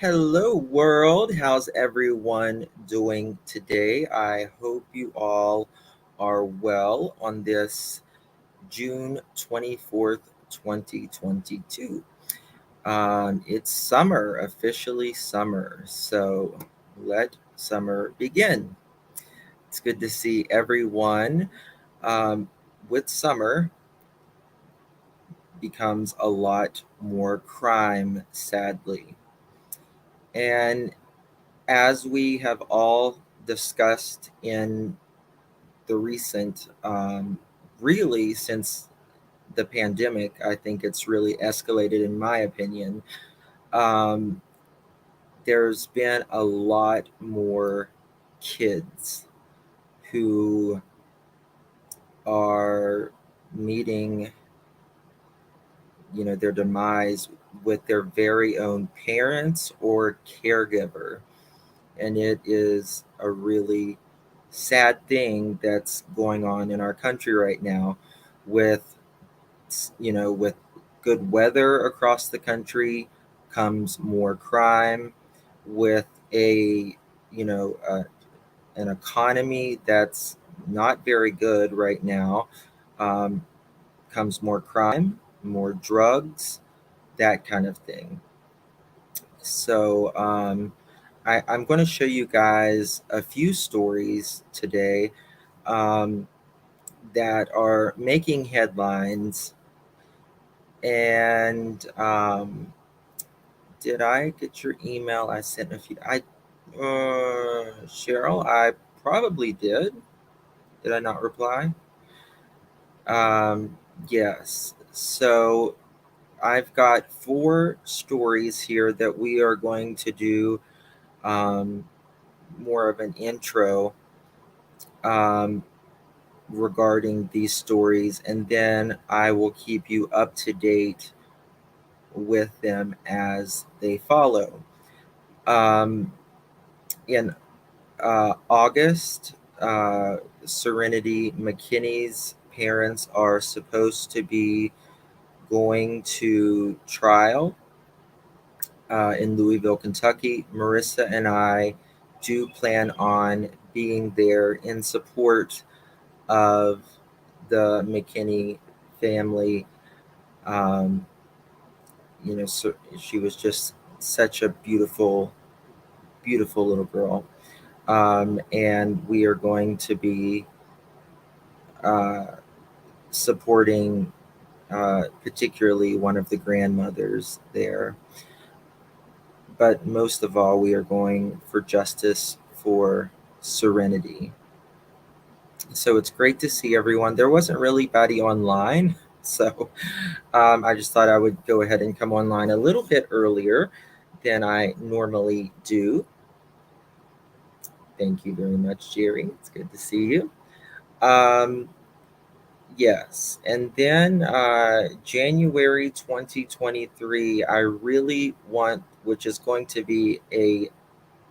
Hello, world. How's everyone doing today? I hope you all are well on this June 24th, 2022. It's summer, officially summer. So let summer begin. It's good to see everyone. Um, with summer becomes a lot more crime, sadly. And as we have all discussed in the recent, really since the pandemic, I think it's really escalated, in my opinion. Um, there's been a lot more kids who are meeting, their demise with their very own parents or caregiver. And it is a really sad thing that's going on in our country right now with with good weather across the country comes more crime with a you know an economy that's not very good right now. um, Comes more crime, more drugs, that kind of thing. So I'm going to show you guys a few stories today, um, that are making headlines. And did I get your email? I sent a few. Cheryl, I probably did. Did I not reply? Um, yes. So I've got four stories here that we are going to do, um, more of an intro, um, regarding these stories, and then I will keep you up to date with them as they follow. Um, in August, Serenity McKinney's parents are supposed to be going to trial in Louisville, Kentucky. Marissa and I do plan on being there in support of the McKinney family. Um, so she was just such a beautiful, beautiful little girl. And we are going to be uh, supporting, particularly one of the grandmothers there. But most of all, we are going for justice for Serenity. So it's great to see everyone. There wasn't really anybody online, so I just thought I would go ahead and come online a little bit earlier than I normally do. Thank you very much, Jerry. It's good to see you. Um, yes, and then January 2023, I really want, which is going to be a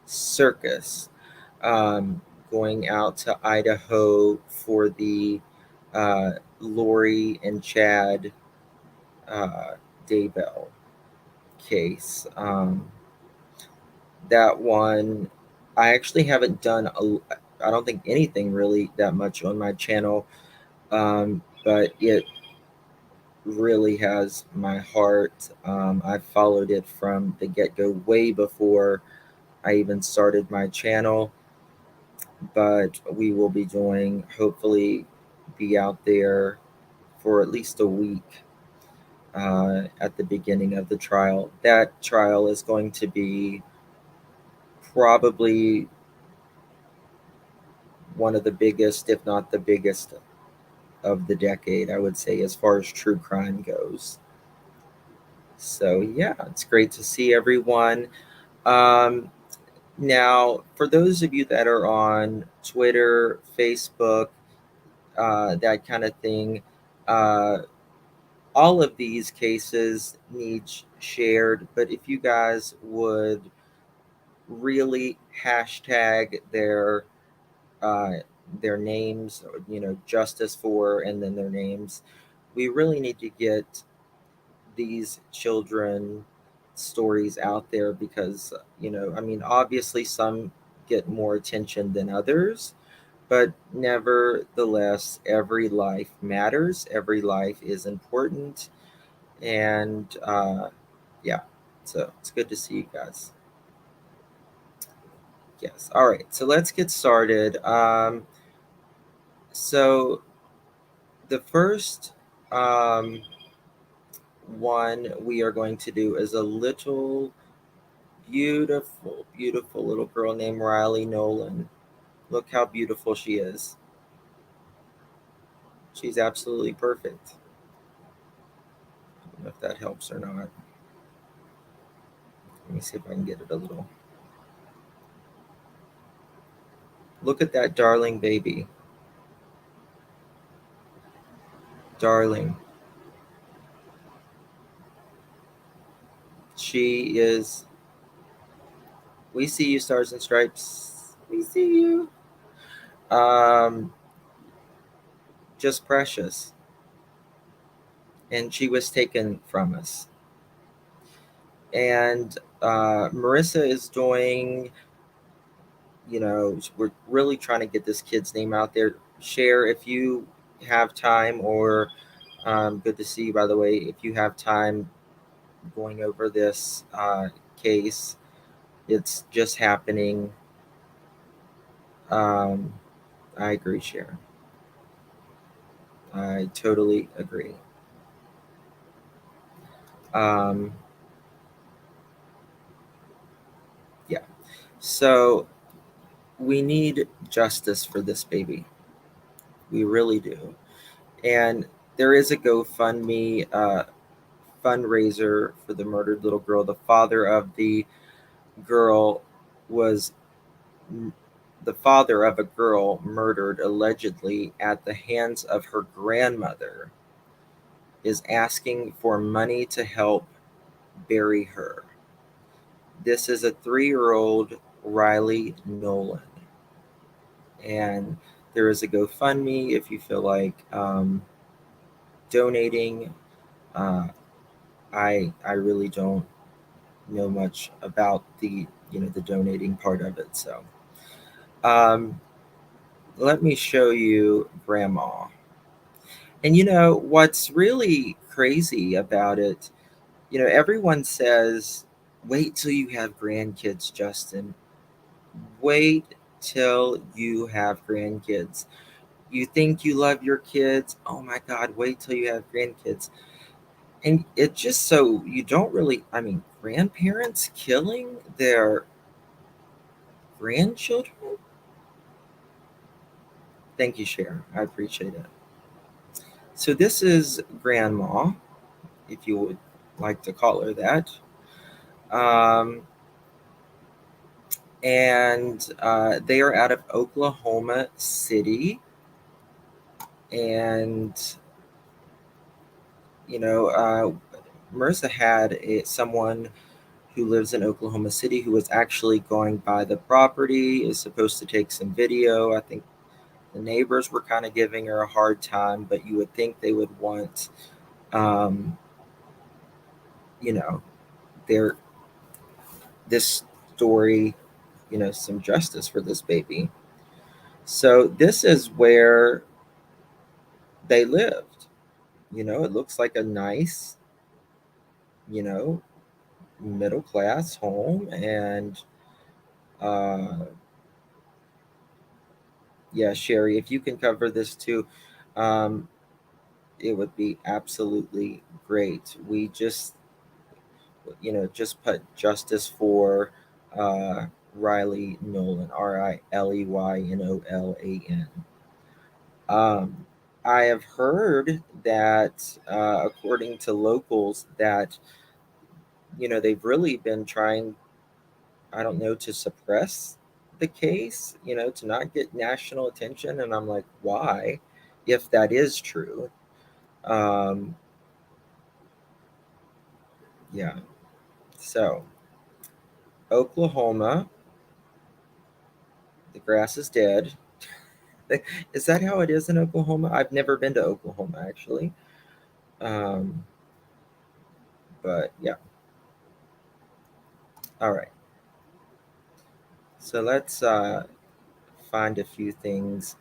circus, going out to Idaho for the Lori and Chad uh, Daybell case. That one, I actually haven't done, I don't think anything really that much on my channel, but it really has my heart. I followed it from the get go, way before I even started my channel. But we will be doing, hopefully, be out there for at least a week at the beginning of the trial. That trial is going to be probably one of the biggest, if not the biggest, of the decade, I would say, as far as true crime goes. So, yeah, it's great to see everyone. Um, Now, for those of you that are on Twitter, Facebook, that kind of thing, uh, all of these cases need shared. But if you guys would really hashtag uh, their names, justice for, and then their names, we really need to get these children stories out there because, I mean, obviously some get more attention than others, but nevertheless, every life matters, every life is important. And yeah, so it's good to see you guys. Yes. All right. So let's get started. So the first um, one we are going to do is a little beautiful, beautiful little girl named Riley Nolan. Look how beautiful she is. She's absolutely perfect. I don't know if that helps or not. Let me see if I can get it a little. Look at that darling baby. Darling. She is. We see you, Stars and Stripes. We see you. Um, just precious. And she was taken from us. And Marissa is doing, we're really trying to get this kid's name out there. Share if you have time, or good to see you, by the way. If you have time going over this case, it's just happening. Um, I agree, Sharon. I totally agree. Um, yeah. So we need justice for this baby. We really do. And there is a GoFundMe fundraiser for the murdered little girl. The father of the girl was the father of a girl murdered allegedly at the hands of her grandmother is asking for money to help bury her. This is a 3-year-old Riley Nolan. And there is a GoFundMe if you feel like donating. Uh, I really don't know much about the donating part of it. So um, let me show you Grandma. And what's really crazy about it, everyone says, wait till you have grandkids, Justin. Wait till you have grandkids. You think you love your kids? Oh my God, wait till you have grandkids. And it just so you don't really, I mean, grandparents killing their grandchildren? Thank you, Sharon. I appreciate it. So this is Grandma, if you would like to call her that. Um, and they are out of Oklahoma City. And, Marissa had someone who lives in Oklahoma City who was actually going by the property, is supposed to take some video. I think the neighbors were kind of giving her a hard time, but you would think they would want, um, you know, their this story, some justice for this baby. So this is where they lived. It looks like a nice, you know, middle class home, and uh, yeah, Sherry, if you can cover this too, um, it would be absolutely great. We just put justice for Riley Nolan, RILEYNOLAN. Um, I have heard that, according to locals, that they've really been trying, I don't know, to suppress the case, to not get national attention. And I'm like, why, if that is true? Um, yeah. So, Oklahoma, the grass is dead. Is that how it is in Oklahoma? I've never been to Oklahoma, actually. Um, but yeah. All right. So let's find a few things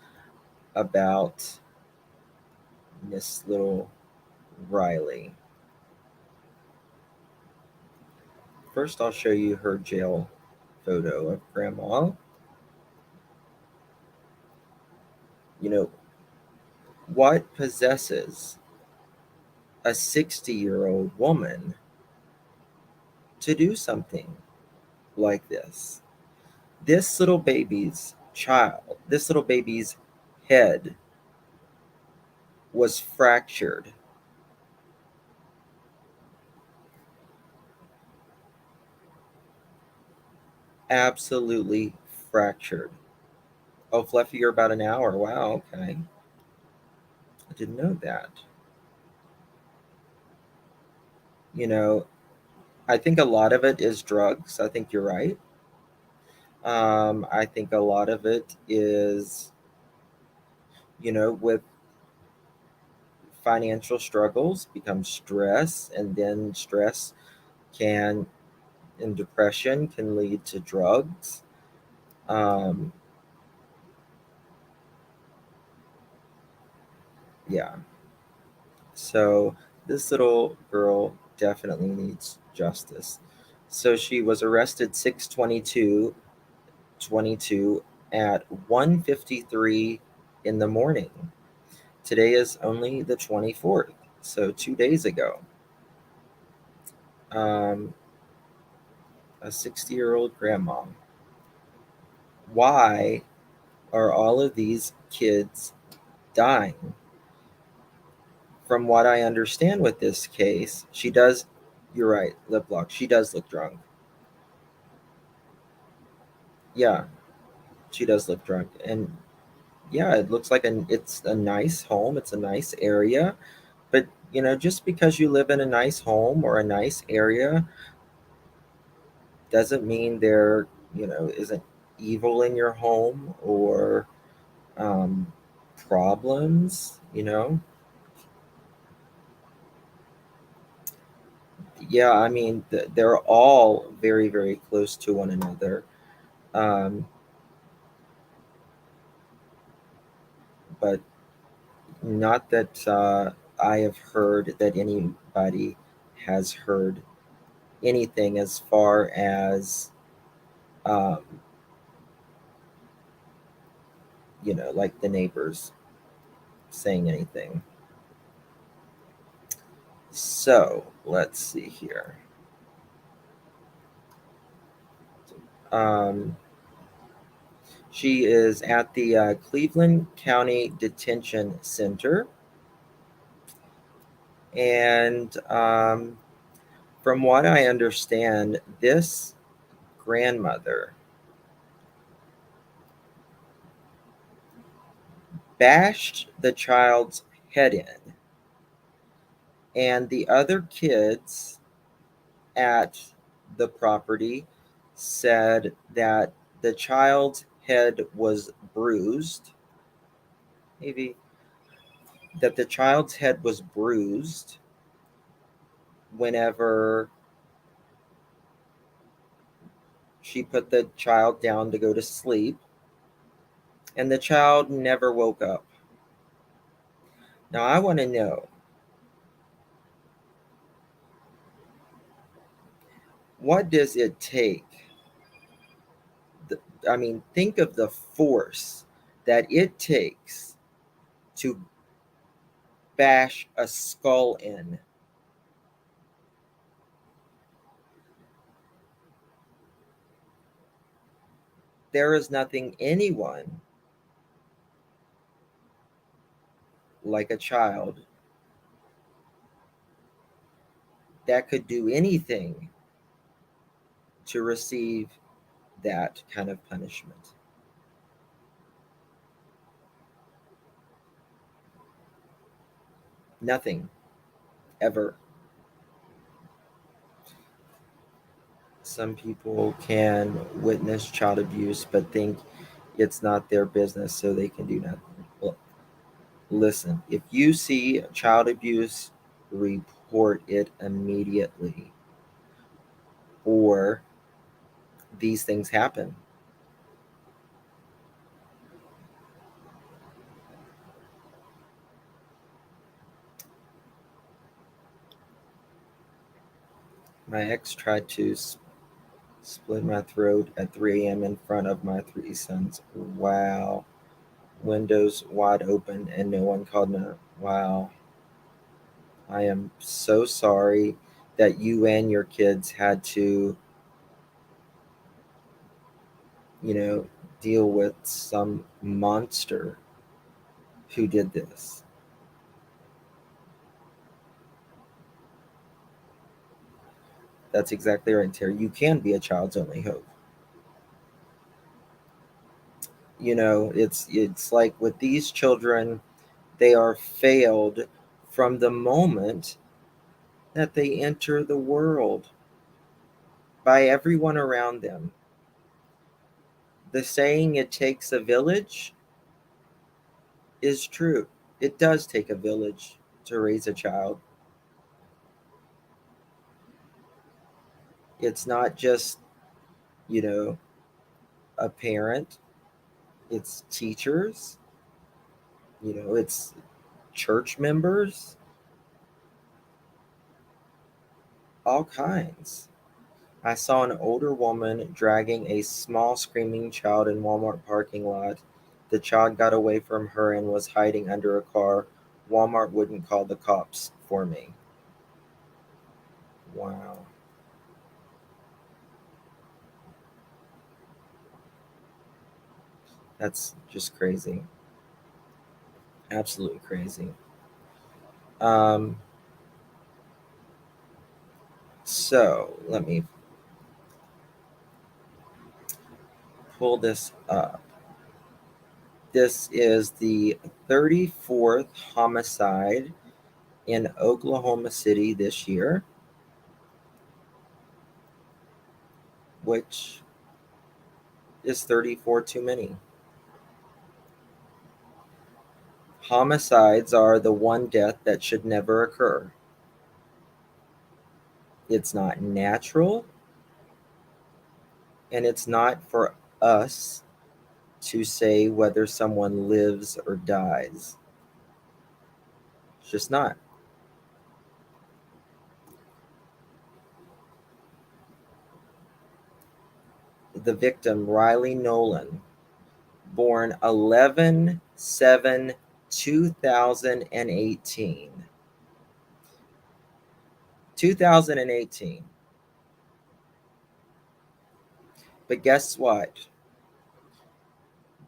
about Miss Little Riley. First, I'll show you her jail photo of Grandma. You know, what possesses a 60-year-old woman to do something like this? This little baby's head was fractured. Absolutely fractured. Oh, Fluffy, you're about an hour. Wow, okay. I didn't know that. You know, I think a lot of it is drugs. I think you're right. I think a lot of it is, with financial struggles becomes stress, and then stress can, and depression can lead to drugs. Um, yeah. So this little girl definitely needs justice. So she was arrested 6/22/22 at 1:53 in the morning. Today is only the 24th, so 2 days ago. Um, a 60-year-old grandma. Why are all of these kids dying? From what I understand with this case, she does, you're right, lip lock, she does look drunk. Yeah, she does look drunk. And yeah, it looks like it's a nice home, it's a nice area. But, just because you live in a nice home or a nice area doesn't mean there, isn't evil in your home or um, problems, Yeah, I mean, they're all very, very close to one another. Um, but not that I have heard that anybody has heard anything as far as, um, like the neighbors saying anything. So let's see here. Um, she is at the Cleveland County Detention Center. And from what I understand, this grandmother bashed the child's head in, and the other kids at the property said that the child's head was bruised. Maybe that the child's head was bruised whenever she put the child down to go to sleep, and the child never woke up. Now, I want to know, what does it take? I mean, think of the force that it takes to bash a skull in. There is nothing anyone like a child that could do anything to receive that kind of punishment. Nothing, ever. Some people can witness child abuse but think it's not their business, so they can do nothing. Well, listen, if you see child abuse, report it immediately, or these things happen. My ex tried to split my throat at 3 a.m. in front of my three sons. Wow. Windows wide open and no one called me. Wow. I am so sorry that you and your kids had to, you know, deal with some monster who did this. That's exactly right, Terry. You can be a child's only hope. It's like with these children, they are failed from the moment that they enter the world by everyone around them. The saying, it takes a village, is true. It does take a village to raise a child. It's not just, you know, a parent, it's teachers, it's church members, all kinds. I saw an older woman dragging a small screaming child in Walmart parking lot. The child got away from her and was hiding under a car. Walmart wouldn't call the cops for me. Wow. That's just crazy. Absolutely crazy. Um, so let me pull this up. This is the 34th homicide in Oklahoma City this year, which is 34 too many. Homicides are the one death that should never occur. It's not natural, and it's not for us to say whether someone lives or dies. It's just not. The victim, Riley Nolan, born 11/7/2018. 2018. But guess what?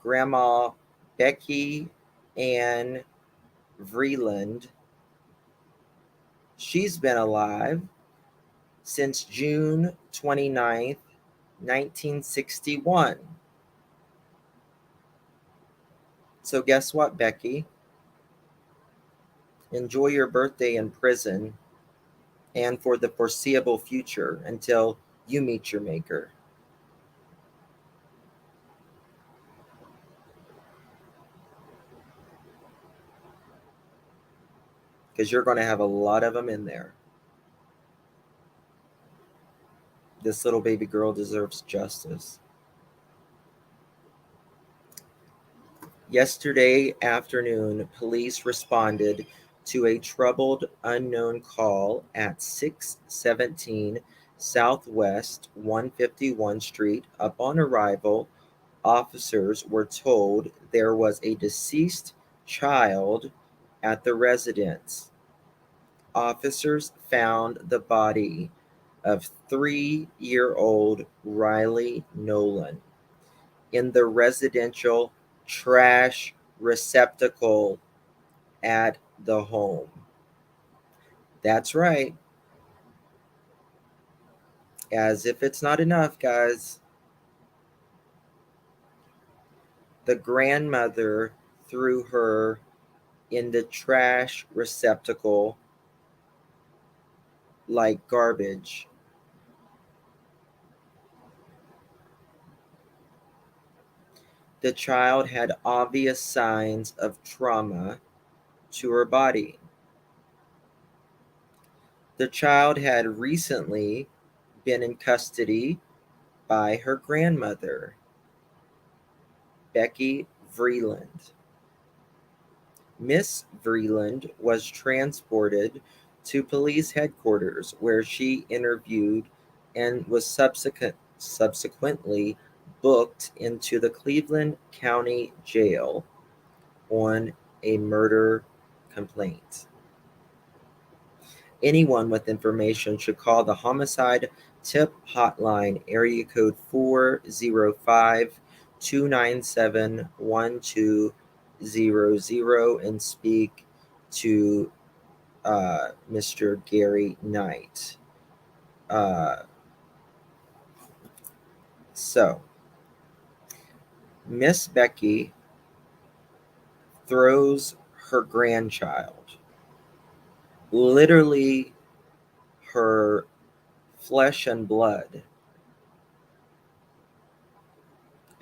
Grandma Becky Ann Vreeland, she's been alive since June 29th, 1961. So guess what, Becky? Enjoy your birthday in prison and for the foreseeable future until you meet your maker. Because you're going to have a lot of them in there. This little baby girl deserves justice. Yesterday afternoon, police responded to a troubled unknown call at 617 Southwest 151 Street. Upon arrival, officers were told there was a deceased child at the residence. Officers found the body of 3-year-old Riley Nolan in the residential trash receptacle at the home. That's right. As if it's not enough, guys, the grandmother threw her in the trash receptacle like garbage. The child had obvious signs of trauma to her body. The child had recently been in custody by her grandmother, Becky Vreeland. Miss Vreeland was transported to police headquarters, where she interviewed and was subsequently booked into the Cleveland County Jail on a murder complaint. Anyone with information should call the homicide tip hotline, area code 405-297-1200, and speak to Mr. Gary Knight. Uh, so, Miss Becky throws her grandchild, literally her flesh and blood,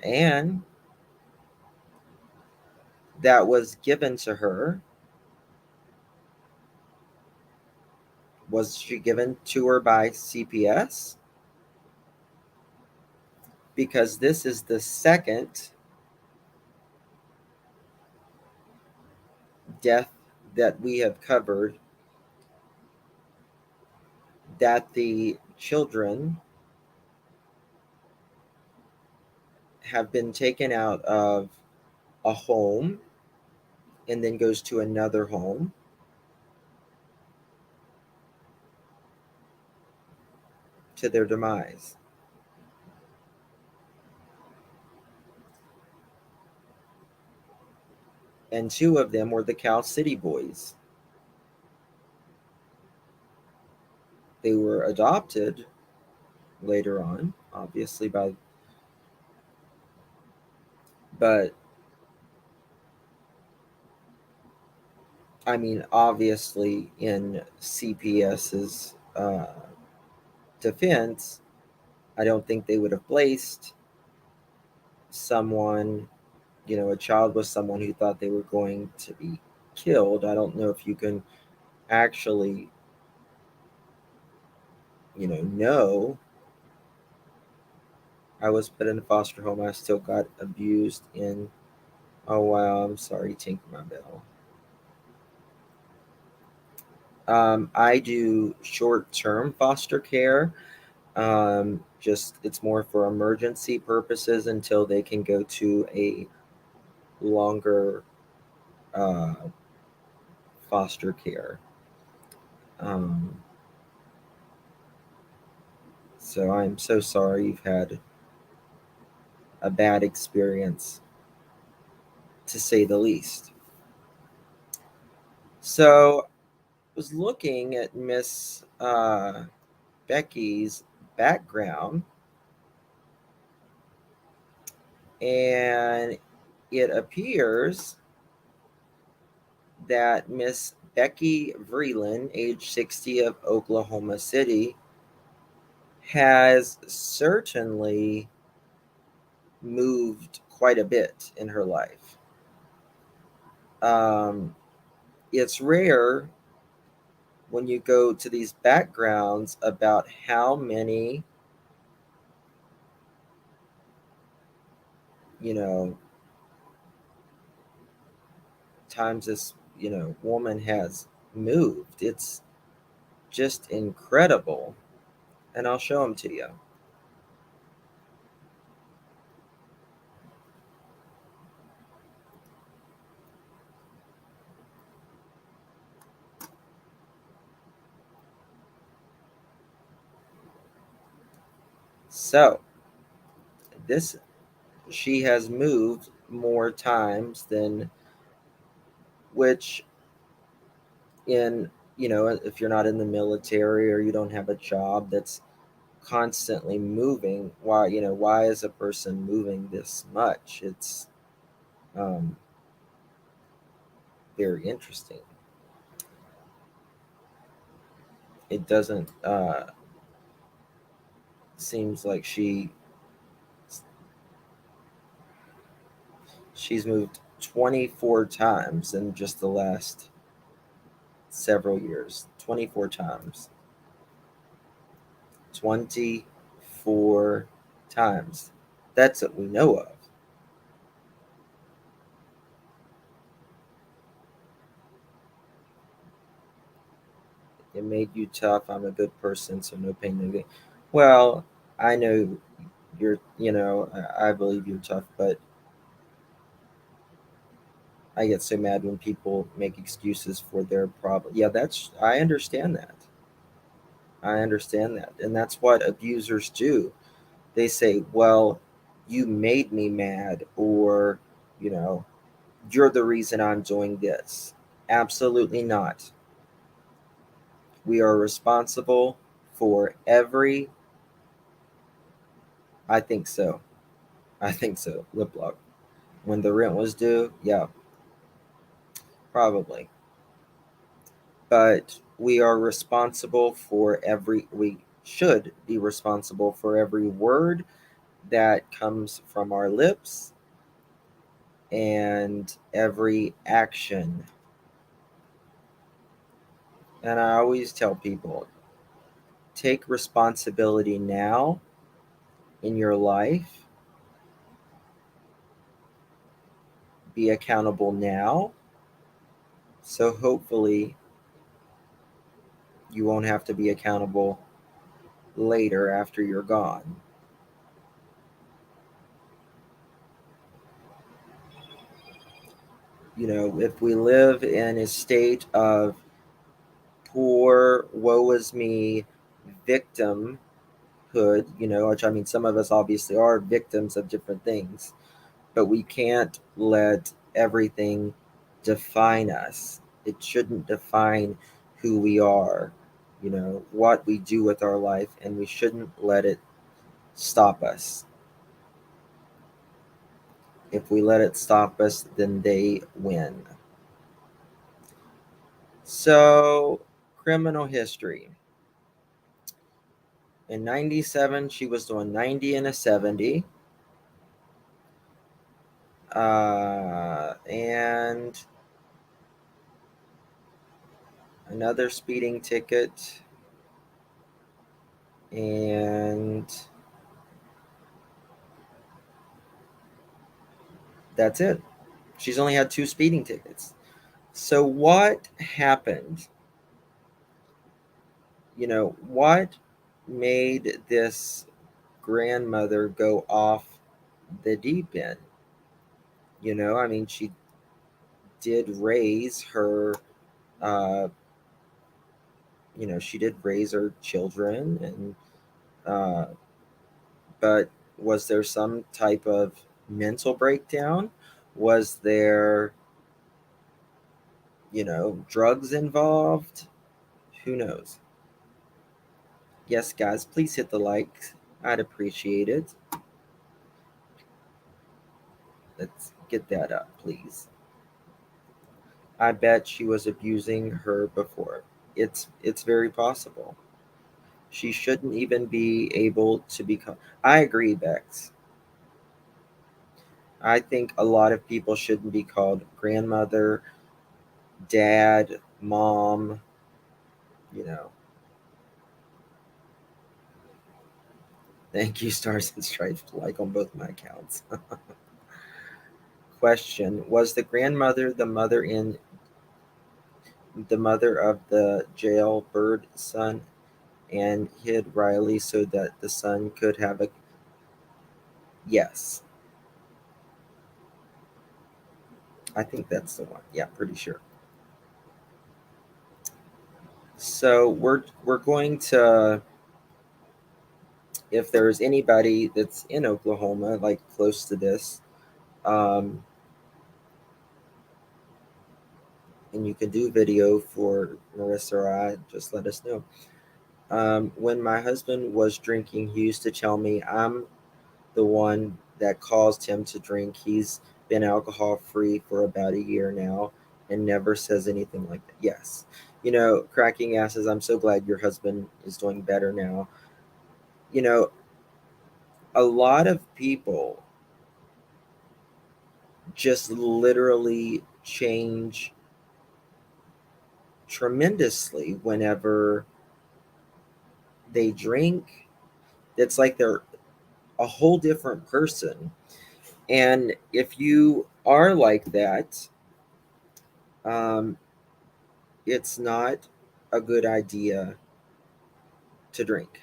and that was given to her. Was she given to her by CPS? Because this is the second death that we have covered that the children have been taken out of a home and then goes to another home to their demise. And two of them were the Cal City boys. They were adopted later on, obviously, but I mean, obviously, in CPS's defense, I don't think they would have placed someone, a child with someone who thought they were going to be killed. I don't know if you can actually, know. I was put in a foster home. I still got abused in. Oh wow, I'm sorry, Tinker my bell. I do short-term foster care. Just it's more for emergency purposes until they can go to a longer uh, foster care. Um, so I'm so sorry you've had a bad experience, to say the least. So I was looking at Miss Becky's background, and it appears that Miss Becky Vreeland, age 60, of Oklahoma City, has certainly moved quite a bit in her life. Um, it's rare when you go to these backgrounds about how many, you know, times this, woman has moved. It's just incredible. And I'll show them to you. So, this she has moved more times than which in, if you're not in the military or you don't have a job that's constantly moving, why is a person moving this much? It's um, very interesting. It doesn't seems like she's moved 24 times in just the last several years. 24 times. 24 times. That's what we know of. It made you tough. I'm a good person, so no pain, no gain. Well, I know I believe you're tough, but I get so mad when people make excuses for their problem. Yeah, I understand that. I understand that. And that's what abusers do. They say, well, you made me mad, or, you know, you're the reason I'm doing this. Absolutely not. We are responsible for every, I think so. I think so. Lip lock. When the rent was due, yeah, probably. But we are responsible we should be responsible for every word that comes from our lips and every action. And I always tell people, take responsibility now in your life, be accountable now. So hopefully you won't have to be accountable later after you're gone. If we live in a state of poor, woe is me victimhood, which I mean, some of us obviously are victims of different things, but we can't let everything define us. It shouldn't define who we are, what we do with our life, and we shouldn't let it stop us. If we let it stop us, then they win. So, criminal history. In 97, she was doing 90 and a 70. And another speeding ticket. And that's it. She's only had 2 speeding tickets. So, what happened? What made this grandmother go off the deep end? I mean, she did raise her, uh, she did raise her children, and uh, but was there some type of mental breakdown? Was there, drugs involved? Who knows? Yes, guys, please hit the like. I'd appreciate it. Let's get that up, please. I bet she was abusing her before. It's very possible. She shouldn't even be able to become. I agree, Bex. I think a lot of people shouldn't be called grandmother, dad, mom, you know. Thank you, Stars and Stripes, like on both my accounts. Question: was the grandmother the mother of the jailbird son and hid Riley so that the son could have a. Yes, I think that's the one. Yeah, pretty sure. So we're going to, if there's anybody that's in Oklahoma, like close to this, um, and you can do video for Marissa or I, just let us know. When my husband was drinking, he used to tell me I'm the one that caused him to drink. He's been alcohol free for about a year now and never says anything like that. Yes. Cracking asses, I'm so glad your husband is doing better now. You know, a lot of people just literally change tremendously whenever they drink. It's like they're a whole different person. And if you are like that, um, it's not a good idea to drink.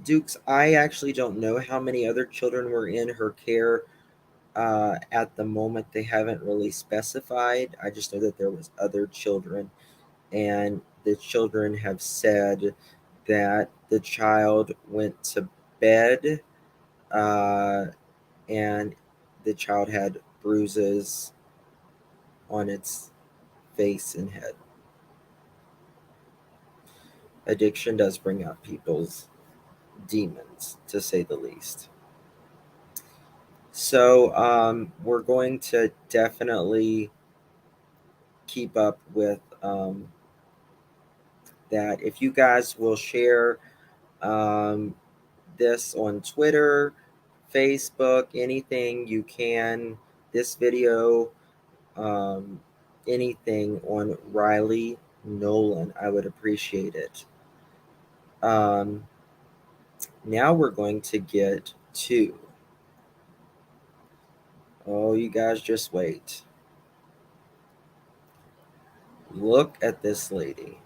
Dukes, I actually don't know how many other children were in her care at the moment. They haven't really specified. I just know that there was other children, and the children have said that the child went to bed, uh, and the child had bruises on its face and head. Addiction does bring out people's demons, to say the least. So we're going to definitely keep up with that. If you guys will share um, this on Twitter, Facebook, anything you can, this video, um, anything on Riley Nolan, I would appreciate it. Um, Now we're going to get to, oh, you guys just wait. Look at this lady.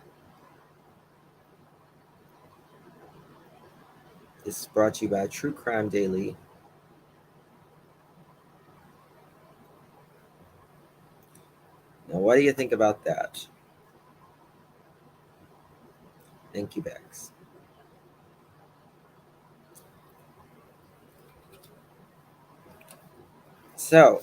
This is brought to you by True Crime Daily. Now, what do you think about that? Thank you, Bex. So,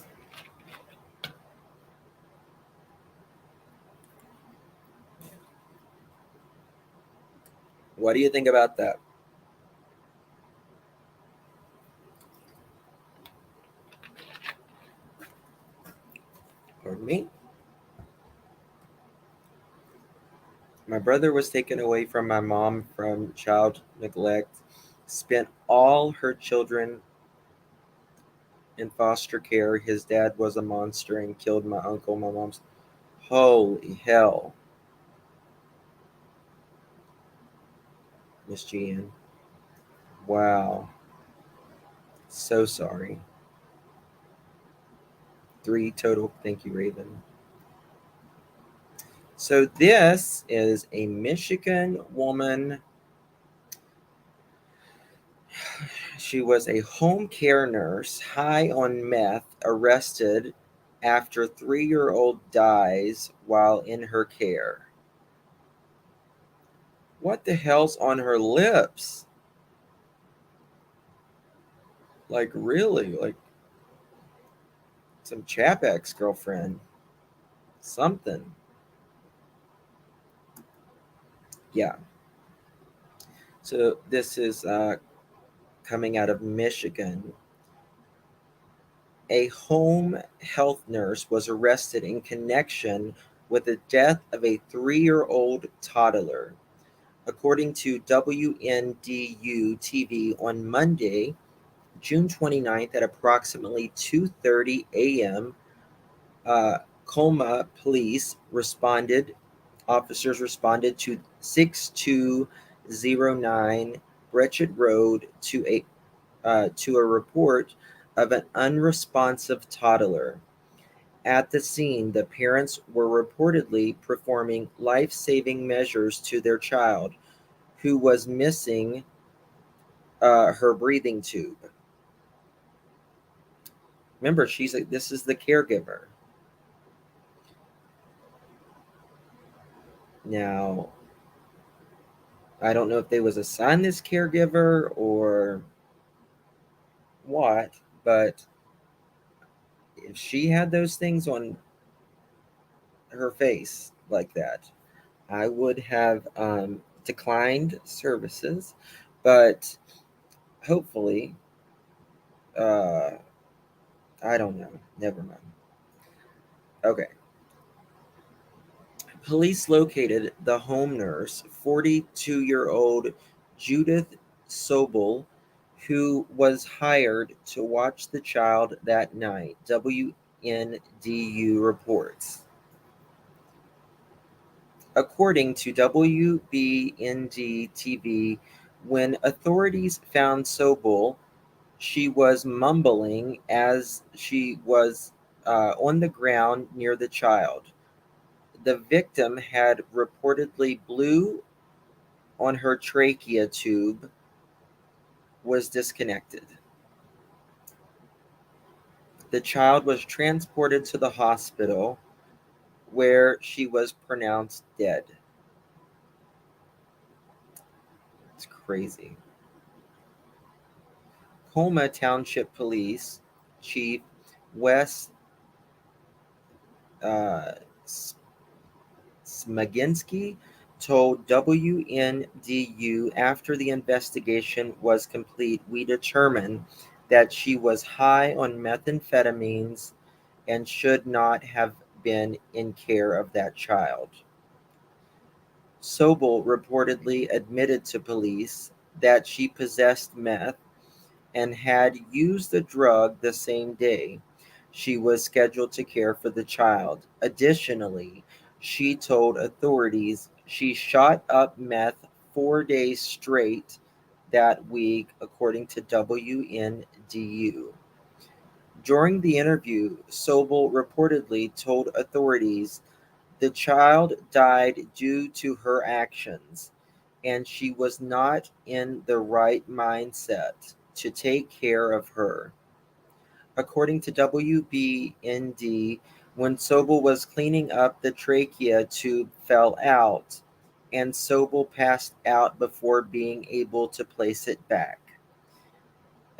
what do you think about that? Pardon me? My brother was taken away from my mom from child neglect, spent all her children in foster care. His dad was a monster and killed my uncle, my mom's. Holy hell, Miss Jean. Wow. So sorry. 3 total. Thank you, Raven. So this is a Michigan woman. She was a home care nurse, high on meth, arrested after 3-year-old dies while in her care. What the hell's on her lips? Like, really? Like, some Chapex, girlfriend. Something. Yeah. So this is coming out of Michigan. A home health nurse was arrested in connection with the death of a 3-year-old toddler. According to WNDU TV on Monday, June 29th at approximately 2:30 a.m., Colma police responded. Officers responded to 6209 Brechet Road to a report of an unresponsive toddler. At the scene, the parents were reportedly performing life-saving measures to their child, who was missing her breathing tube. Remember, this is the caregiver. Now, I don't know if they was assigned this caregiver or what, but if she had those things on her face like that, I would have declined services, but hopefully, uh, I don't know. Never mind. Okay. Police located the home nurse, 42-year-old Judith Sobel, who was hired to watch the child that night, WNDU reports. According to WBND TV, When authorities found Sobel, she was mumbling as she was on the ground near the child. The victim had reportedly blew on her trachea tube was disconnected. The child was transported to the hospital where she was pronounced dead. It's crazy. Colma Township Police Chief Wes uh, Smaginski told WNDU after the investigation was complete, we determined that she was high on methamphetamines and should not have been in care of that child. Sobel reportedly admitted to police that she possessed meth and had used the drug the same day she was scheduled to care for the child. Additionally, she told authorities she shot up meth 4 days straight that week, according to WNDU. During the interview, Sobel reportedly told authorities the child died due to her actions, and she was not in the right mindset to take care of her. According to WBND, when Sobel was cleaning up, the trachea tube fell out, and Sobel passed out before being able to place it back.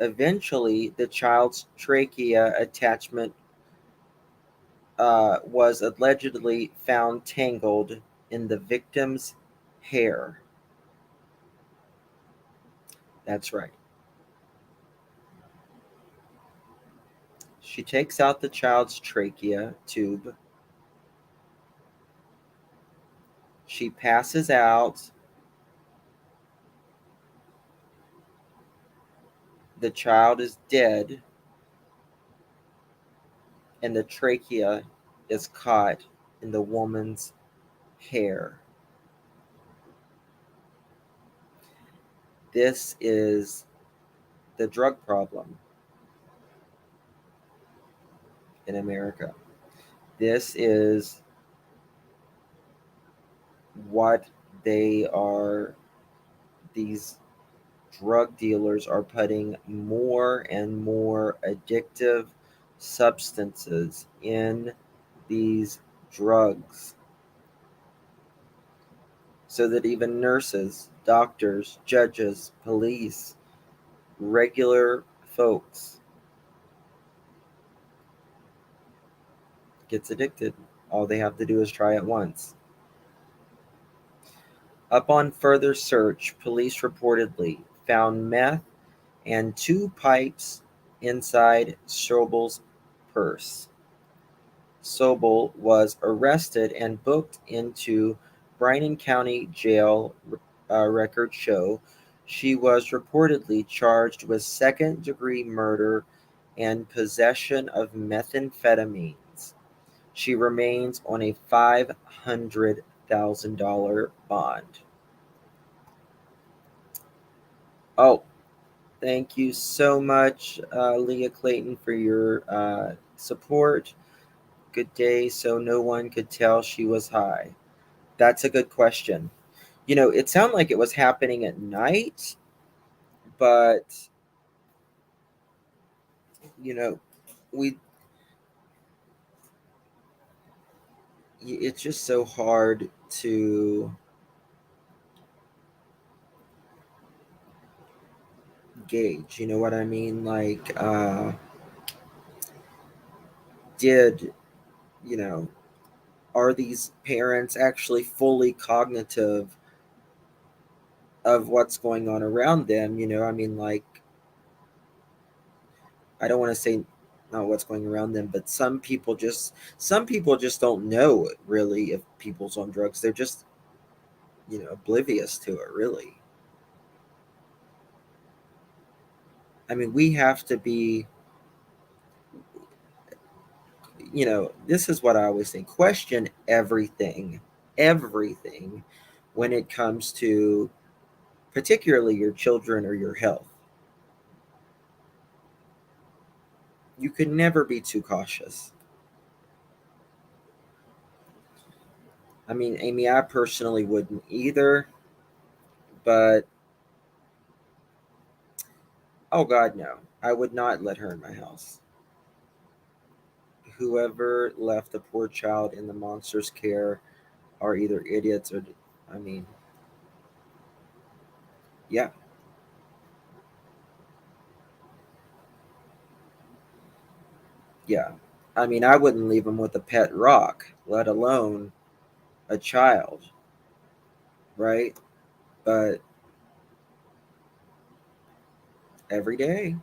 Eventually, the child's trachea attachment was allegedly found tangled in the victim's hair. That's right. She takes out the child's trachea tube. She passes out. The child is dead, and the trachea is caught in the woman's hair. This is the drug problem in America. This is what they are, these drug dealers are putting more and more addictive substances in these drugs so that even nurses, doctors, judges, police, regular folks gets addicted. All they have to do is try it once. Upon further search, police reportedly found meth and two pipes inside Sobel's purse. Sobel was arrested and booked into Bryan County Jail. Records show she was reportedly charged with second-degree murder and possession of methamphetamines. She remains on a $500,000 bond. Oh, thank you so much, Leah Clayton, for your support. Good day, so no one could tell she was high. That's a good question. It sounded like it was happening at night, but you know, we it's just so hard to gauge. You know what I mean? Like, did you know? Are these parents actually fully cognitive of what's going on around them? I mean, like, I don't want to say not what's going around them, but some people just don't know really if people's on drugs. They're just oblivious to it. Really, I mean, we have to be. This is what I always think. Question everything when it comes to particularly your children or your health. You can never be too cautious. I mean, Amy, I personally wouldn't either, but oh God, no. I would not let her in my house. Whoever left the poor child in the monster's care are either idiots or, I mean, yeah, yeah. I mean, I wouldn't leave him with a pet rock, let alone a child, right? But every day,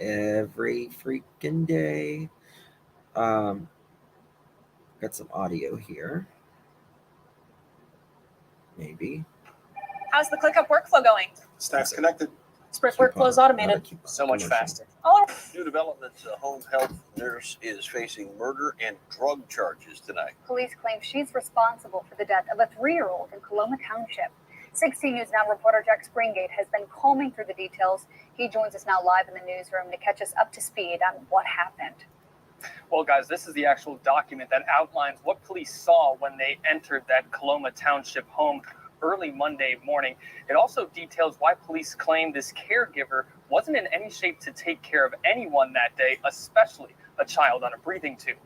every freaking day. Um, got some audio here, maybe. How's the ClickUp workflow going? Staff's connected. Sprint workflow's automated. So much faster. Oh, New developments, a home health nurse is facing murder and drug charges tonight. Police claim she's responsible for the death of a 3-year-old in Coloma Township. 16 News Now reporter Jack Springate has been combing through the details. He joins us now live in the newsroom to catch us up to speed on what happened. well, guys, this is the actual document that outlines what police saw when they entered that Coloma Township home early Monday morning. It also details why police claim this caregiver wasn't in any shape to take care of anyone that day, especially a child on a breathing tube.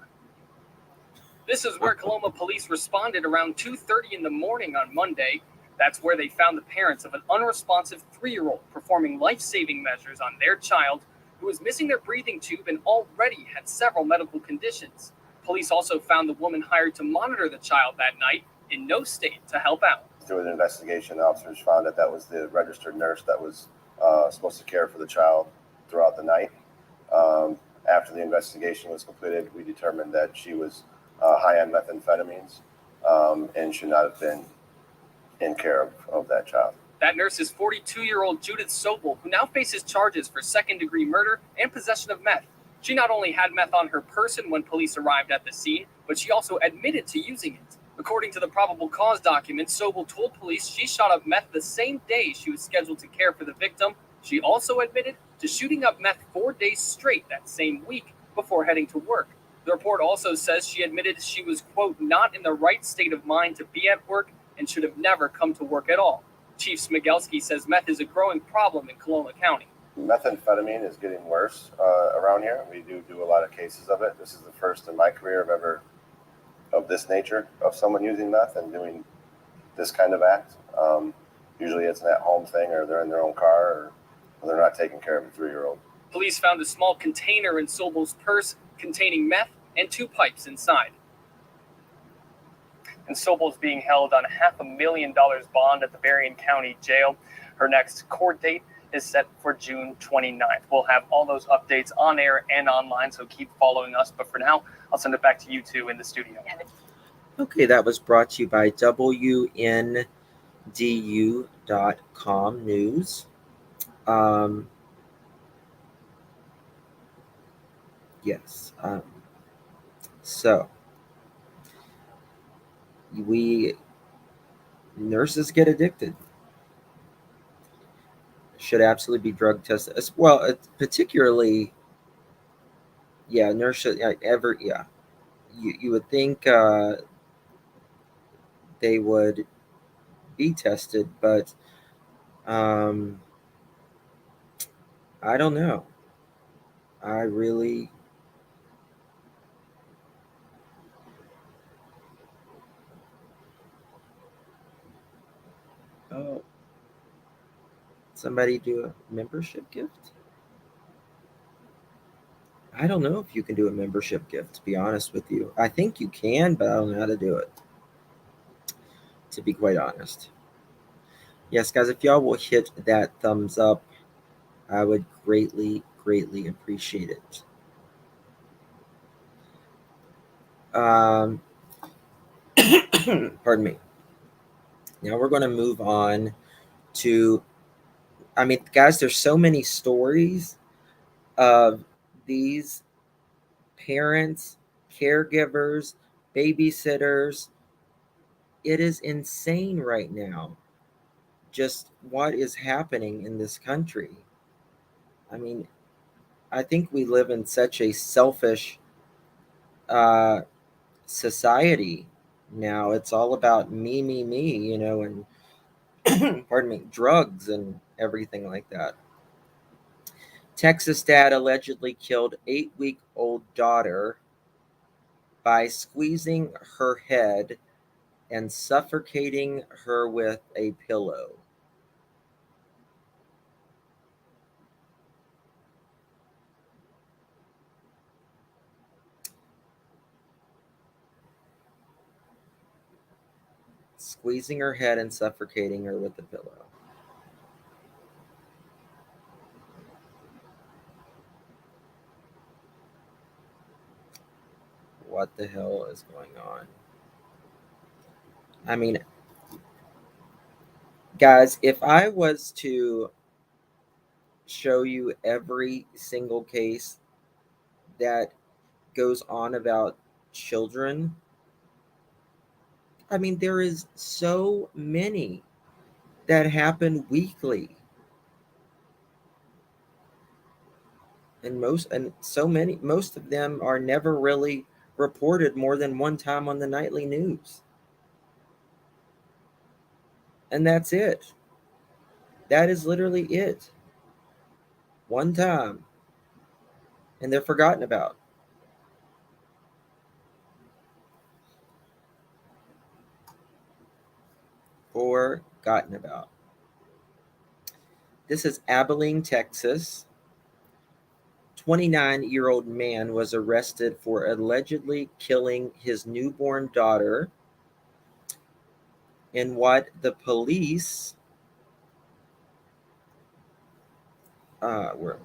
This is where Coloma police responded around 2:30 in the morning on Monday. That's where they found the parents of an unresponsive 3-year-old performing life-saving measures on their child who was missing their breathing tube and already had several medical conditions. Police also found the woman hired to monitor the child that night in no state to help out. Through an investigation, officers found that was the registered nurse that was supposed to care for the child throughout the night. After the investigation was completed, we determined that she was high on methamphetamines and should not have been in care of that child. That nurse is 42-year-old Judith Sobel, who now faces charges for second-degree murder and possession of meth. She not only had meth on her person when police arrived at the scene, but she also admitted to using it. According to the probable cause document, Sobel told police she shot up meth the same day she was scheduled to care for the victim. She also admitted to shooting up meth 4 days straight that same week before heading to work. The report also says she admitted she was, quote, not in the right state of mind to be at work and should have never come to work at all. Chief Smigelski says meth is a growing problem in Coloma County. Methamphetamine is getting worse around here. We do a lot of cases of it. This is the first in my career of this nature of someone using meth and doing this kind of act. Usually it's an at-home thing, or they're in their own car, or they're not taking care of a 3-year-old. Police found a small container in Sobel's purse containing meth and 2 pipes inside. And Sobel's being held on $500,000 bond at the Berrien County Jail. Her next court date is set for June 29th. We'll have all those updates on air and online, so keep following us. But for now, I'll send it back to you two in the studio. Okay, that was brought to you by WNDU.com News. Yes. So, nurses get addicted. Should absolutely be drug tested. Well, particularly, yeah, nurses, yeah. You would think they would be tested, but I don't know. I really. Oh, somebody do a membership gift? I don't know if you can do a membership gift, to be honest with you. I think you can, but I don't know how to do it, to be quite honest. Yes, guys, if y'all will hit that thumbs up, I would greatly, greatly appreciate it. Pardon me. Now we're going to move on to, I mean, guys, there's so many stories of these parents, caregivers, babysitters. It is insane right now. just what is happening in this country. I mean, I think we live in such a selfish uh, society now. It's all about me, and pardon me, drugs and everything like that. Texas dad allegedly killed 8-week old daughter by squeezing her head and suffocating her with a pillow. Squeezing her head and suffocating her with a pillow. What the hell is going on? I mean, guys, if I was to show you every single case that goes on about children, I mean, there is so many that happen weekly. Most of them are never really reported more than one time on the nightly news. And that's it. That is literally it. One time. And they're forgotten about. Forgotten about. This is Abilene, Texas. 29-year-old man was arrested for allegedly killing his newborn daughter in what the police were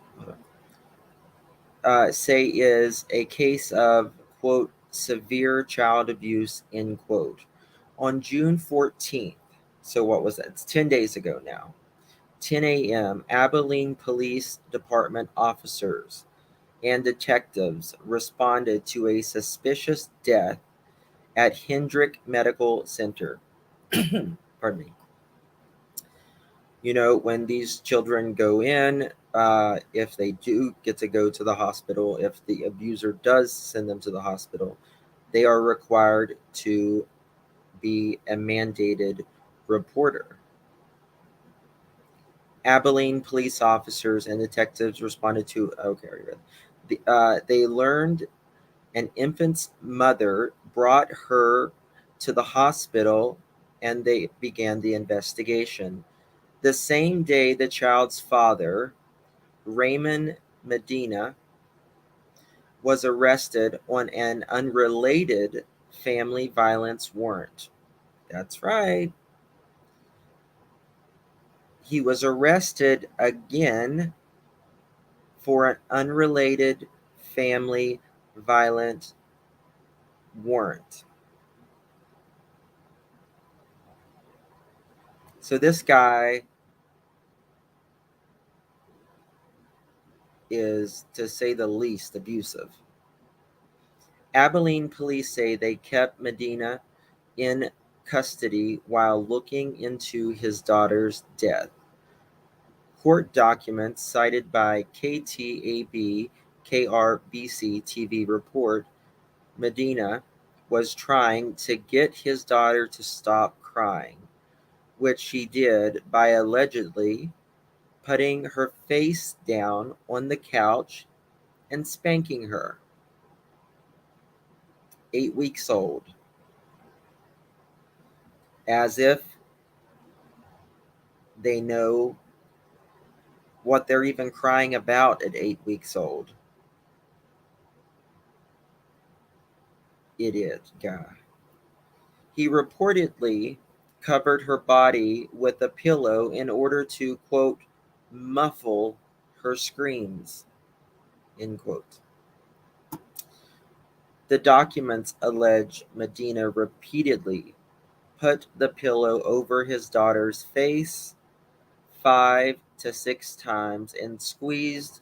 say is a case of, quote, severe child abuse, end quote. On June 14th, so what was that? It's 10 days ago now. 10 a.m., Abilene Police Department officers and detectives responded to a suspicious death at Hendrick Medical Center. Pardon me. When these children go in, if they do get to go to the hospital, if the abuser does send them to the hospital, they are required to be a mandated reporter. Abilene police officers and detectives responded to, okay, they learned an infant's mother brought her to the hospital and they began the investigation. The same day, the child's father, Raymond Medina, was arrested on an unrelated family violence warrant. That's right. He was arrested again for an unrelated family violence warrant. So this guy is, to say the least, abusive. Abilene police say they kept Medina in custody while looking into his daughter's death. Court documents cited by KTAB KRBC TV report Medina was trying to get his daughter to stop crying, which she did by allegedly putting her face down on the couch and spanking her. 8 weeks old. As if they know what they're even crying about at 8 weeks old. Idiot guy. He reportedly covered her body with a pillow in order to, quote, muffle her screams, end quote. The documents allege Medina repeatedly put the pillow over his daughter's face 5 to 6 times and squeezed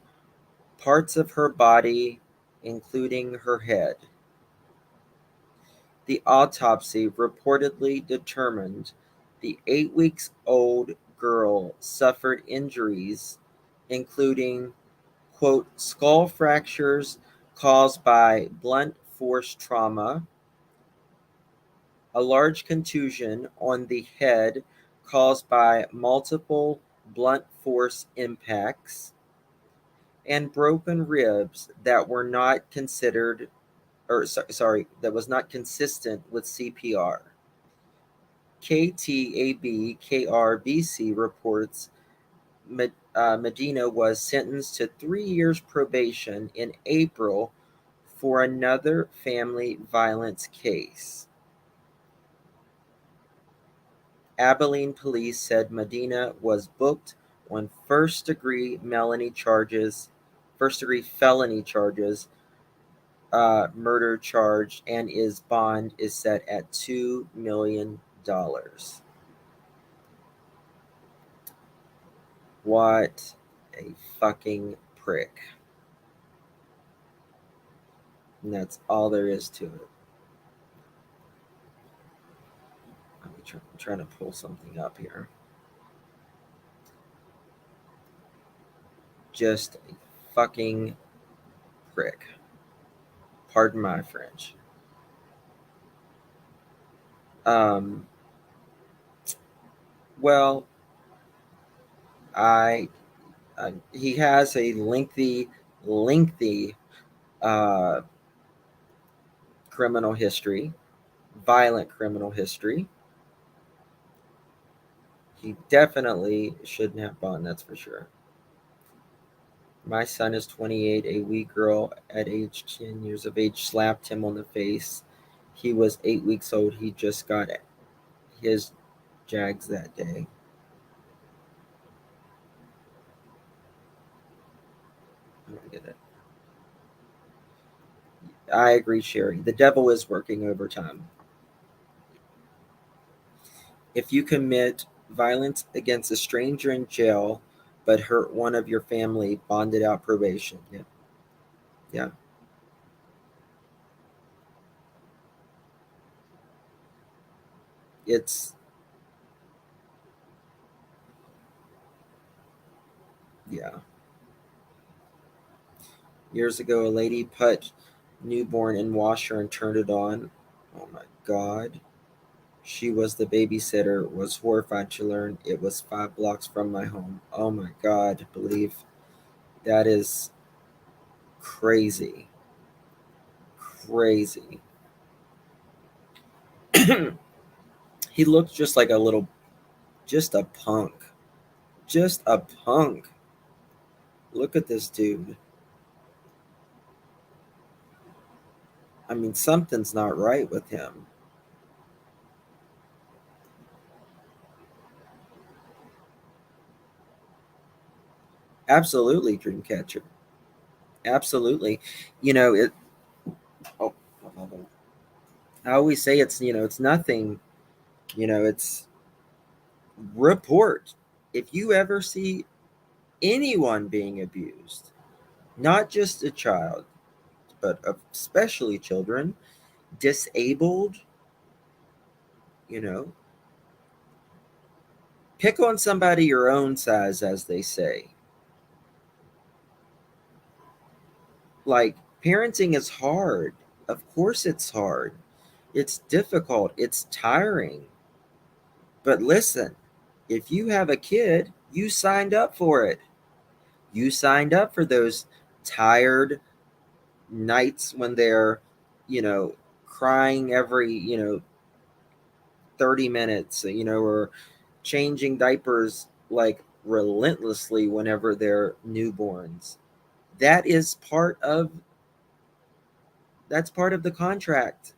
parts of her body, including her head. The autopsy reportedly determined the 8 weeks old girl suffered injuries, including, quote, skull fractures caused by blunt force trauma, a large contusion on the head caused by multiple blunt force impacts, and broken ribs that were not considered, or sorry, that was not consistent with CPR. KTAB KRBC reports Medina was sentenced to 3 years probation in April for another family violence case. Abilene police said Medina was booked on first-degree felony charges, murder charge, and his bond is set at $2 million. What a fucking prick. And that's all there is to it. I'm trying to pull something up here. Just a fucking prick. Pardon my French. Well, he has a lengthy uh, criminal history, violent criminal history. He definitely shouldn't have bond, that's for sure. My son is 28. A wee girl at age 10 years of age slapped him on the face. He was 8 weeks old. He just got his Jags that day. I don't get it. I agree, Sherry. The devil is working overtime. If you commit violence against a stranger in jail but hurt one of your family, bonded out probation. Yeah. Yeah. It's, yeah. Years ago, a lady put newborn in washer and turned it on. Oh my God. She was the babysitter, was horrified to learn it was 5 blocks from my home. Oh my God, believe that is crazy. Crazy. He looked just like just a punk. Just a punk. Look at this dude. I mean, something's not right with him. Absolutely, Dreamcatcher. Absolutely. You know, it. Oh, I always say it's nothing. It's report. If you ever see anyone being abused, not just a child, but especially children, disabled, you know, pick on somebody your own size, as they say. Like, parenting is hard. Of course, it's hard. It's difficult. It's tiring. But listen, if you have a kid, you signed up for it. You signed up for those tired nights when they're, you know, crying every, 30 minutes, or changing diapers like relentlessly whenever they're newborns. That is that's part of the contract.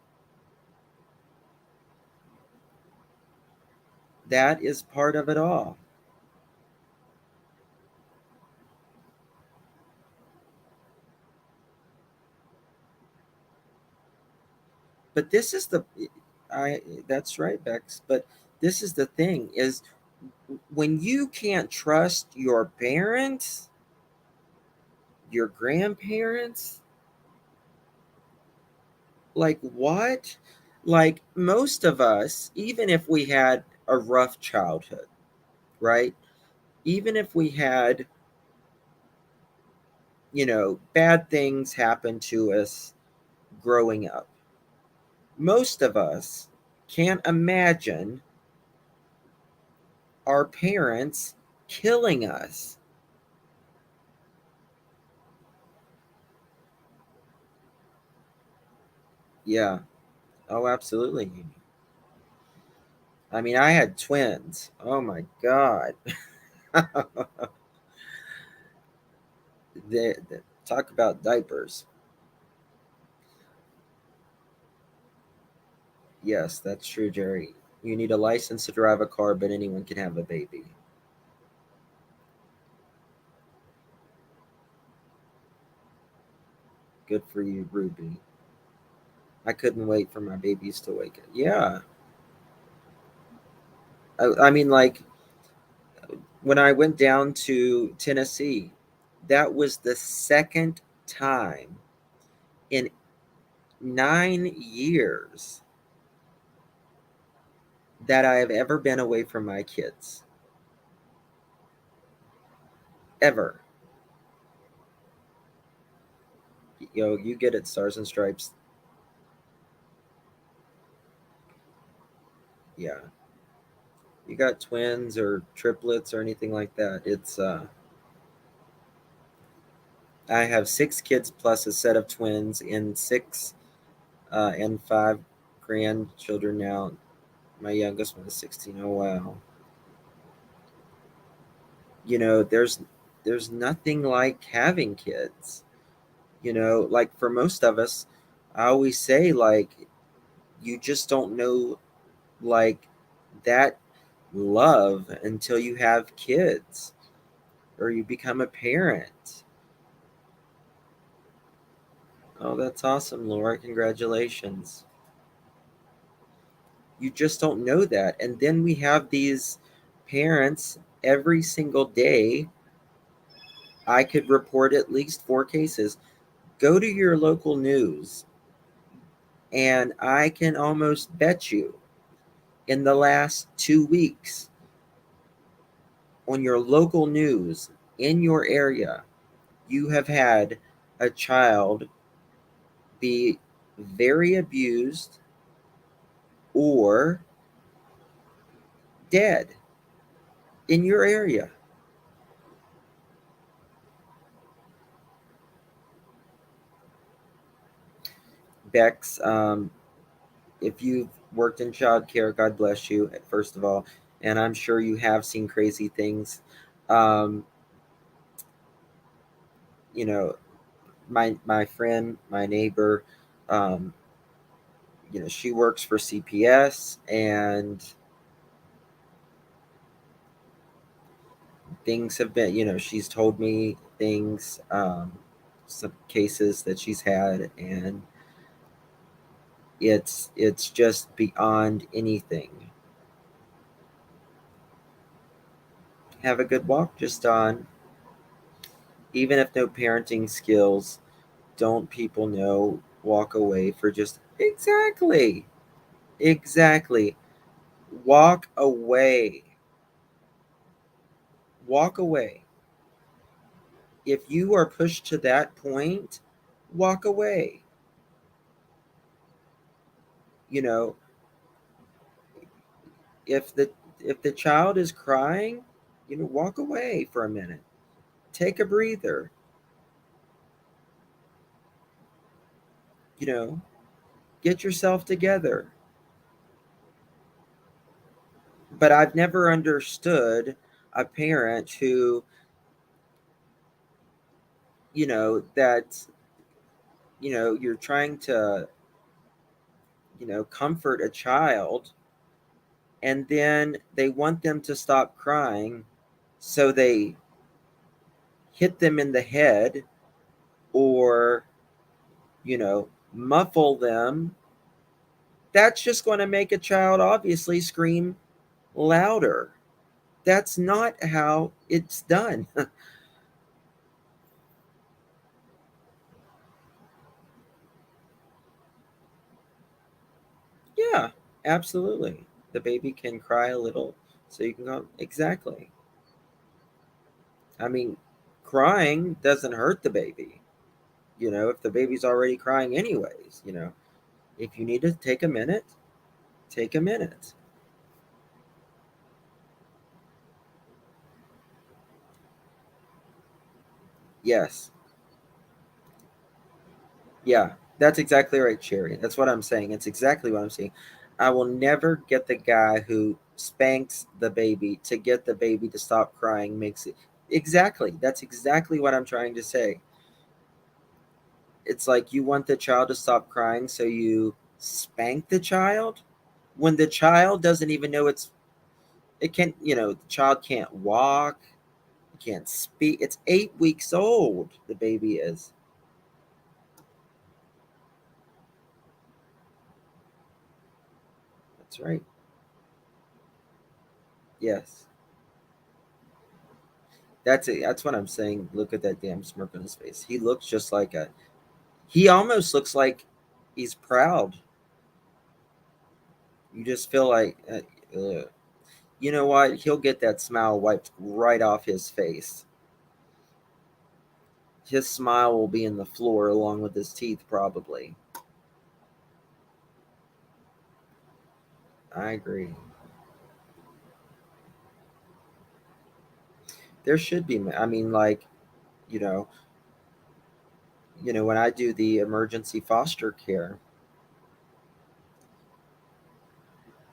That is part of it all. But this is the I that's right, Bex. But this is the thing is when you can't trust your parents, your grandparents, like what? Like most of us, even if we had a rough childhood, right? Even if we had, bad things happen to us growing up, most of us can't imagine our parents killing us. Yeah. Oh, absolutely. I mean, I had twins. Oh my God. Talk about diapers. Yes, that's true, Jerry. You need a license to drive a car, but anyone can have a baby. Good for you, Ruby. I couldn't wait for my babies to wake up. Yeah. I mean, like, when I went down to Tennessee, that was the second time in 9 years that I have ever been away from my kids. Ever. You get it, Stars and Stripes. Yeah. You got twins or triplets or anything like that. I have 6 kids plus a set of twins and and 5 grandchildren now. My youngest one is 16. Oh wow. There's nothing like having kids. Like for most of us, I always say, like, you just don't know, like, that love until you have kids or you become a parent. Oh, that's awesome, Laura. Congratulations. You just don't know that. And then we have these parents every single day. I could report at least 4 cases. Go to your local news, and I can almost bet you in the last 2 weeks on your local news in your area, you have had a child be very abused or dead in your area. Bex, if you've worked in childcare, God bless you, first of all. And I'm sure you have seen crazy things. Um, you know, my friend, my neighbor, um, she works for CPS, and things have been, she's told me things, some cases that she's had, and it's just beyond anything. Have a good walk, just on. Even if no parenting skills, don't people know, walk away for just exactly walk away. Walk away. If you are pushed to that point, walk away. You know, if the child is crying, walk away for a minute. Take a breather. You know, get yourself together. But I've never understood a parent who, that, you're trying to, comfort a child, and then they want them to stop crying, so they hit them in the head, or, muffle them. That's just going to make a child obviously scream louder. That's not how it's done. Yeah, absolutely. The baby can cry a little. So you can go, exactly. I mean, crying doesn't hurt the baby. If the baby's already crying anyways, if you need to take a minute, take a minute. Yes. Yeah, that's exactly right, Sherry. That's what I'm saying. It's exactly what I'm saying. I will never get the guy who spanks the baby to get the baby to stop crying, makes it. Exactly. That's exactly what I'm trying to say. It's like you want the child to stop crying, so you spank the child when the child doesn't even know it can't, the child can't walk, can't speak. It's 8 weeks old, the baby is. That's right. Yes. That's it. That's what I'm saying. Look at that damn smirk on his face. He looks just like a. He almost looks like he's proud. You just feel like, you know what? He'll get that smile wiped right off his face. His smile will be in the floor along with his teeth, probably. I agree. There should be. I mean, like, you know, when I do the emergency foster care,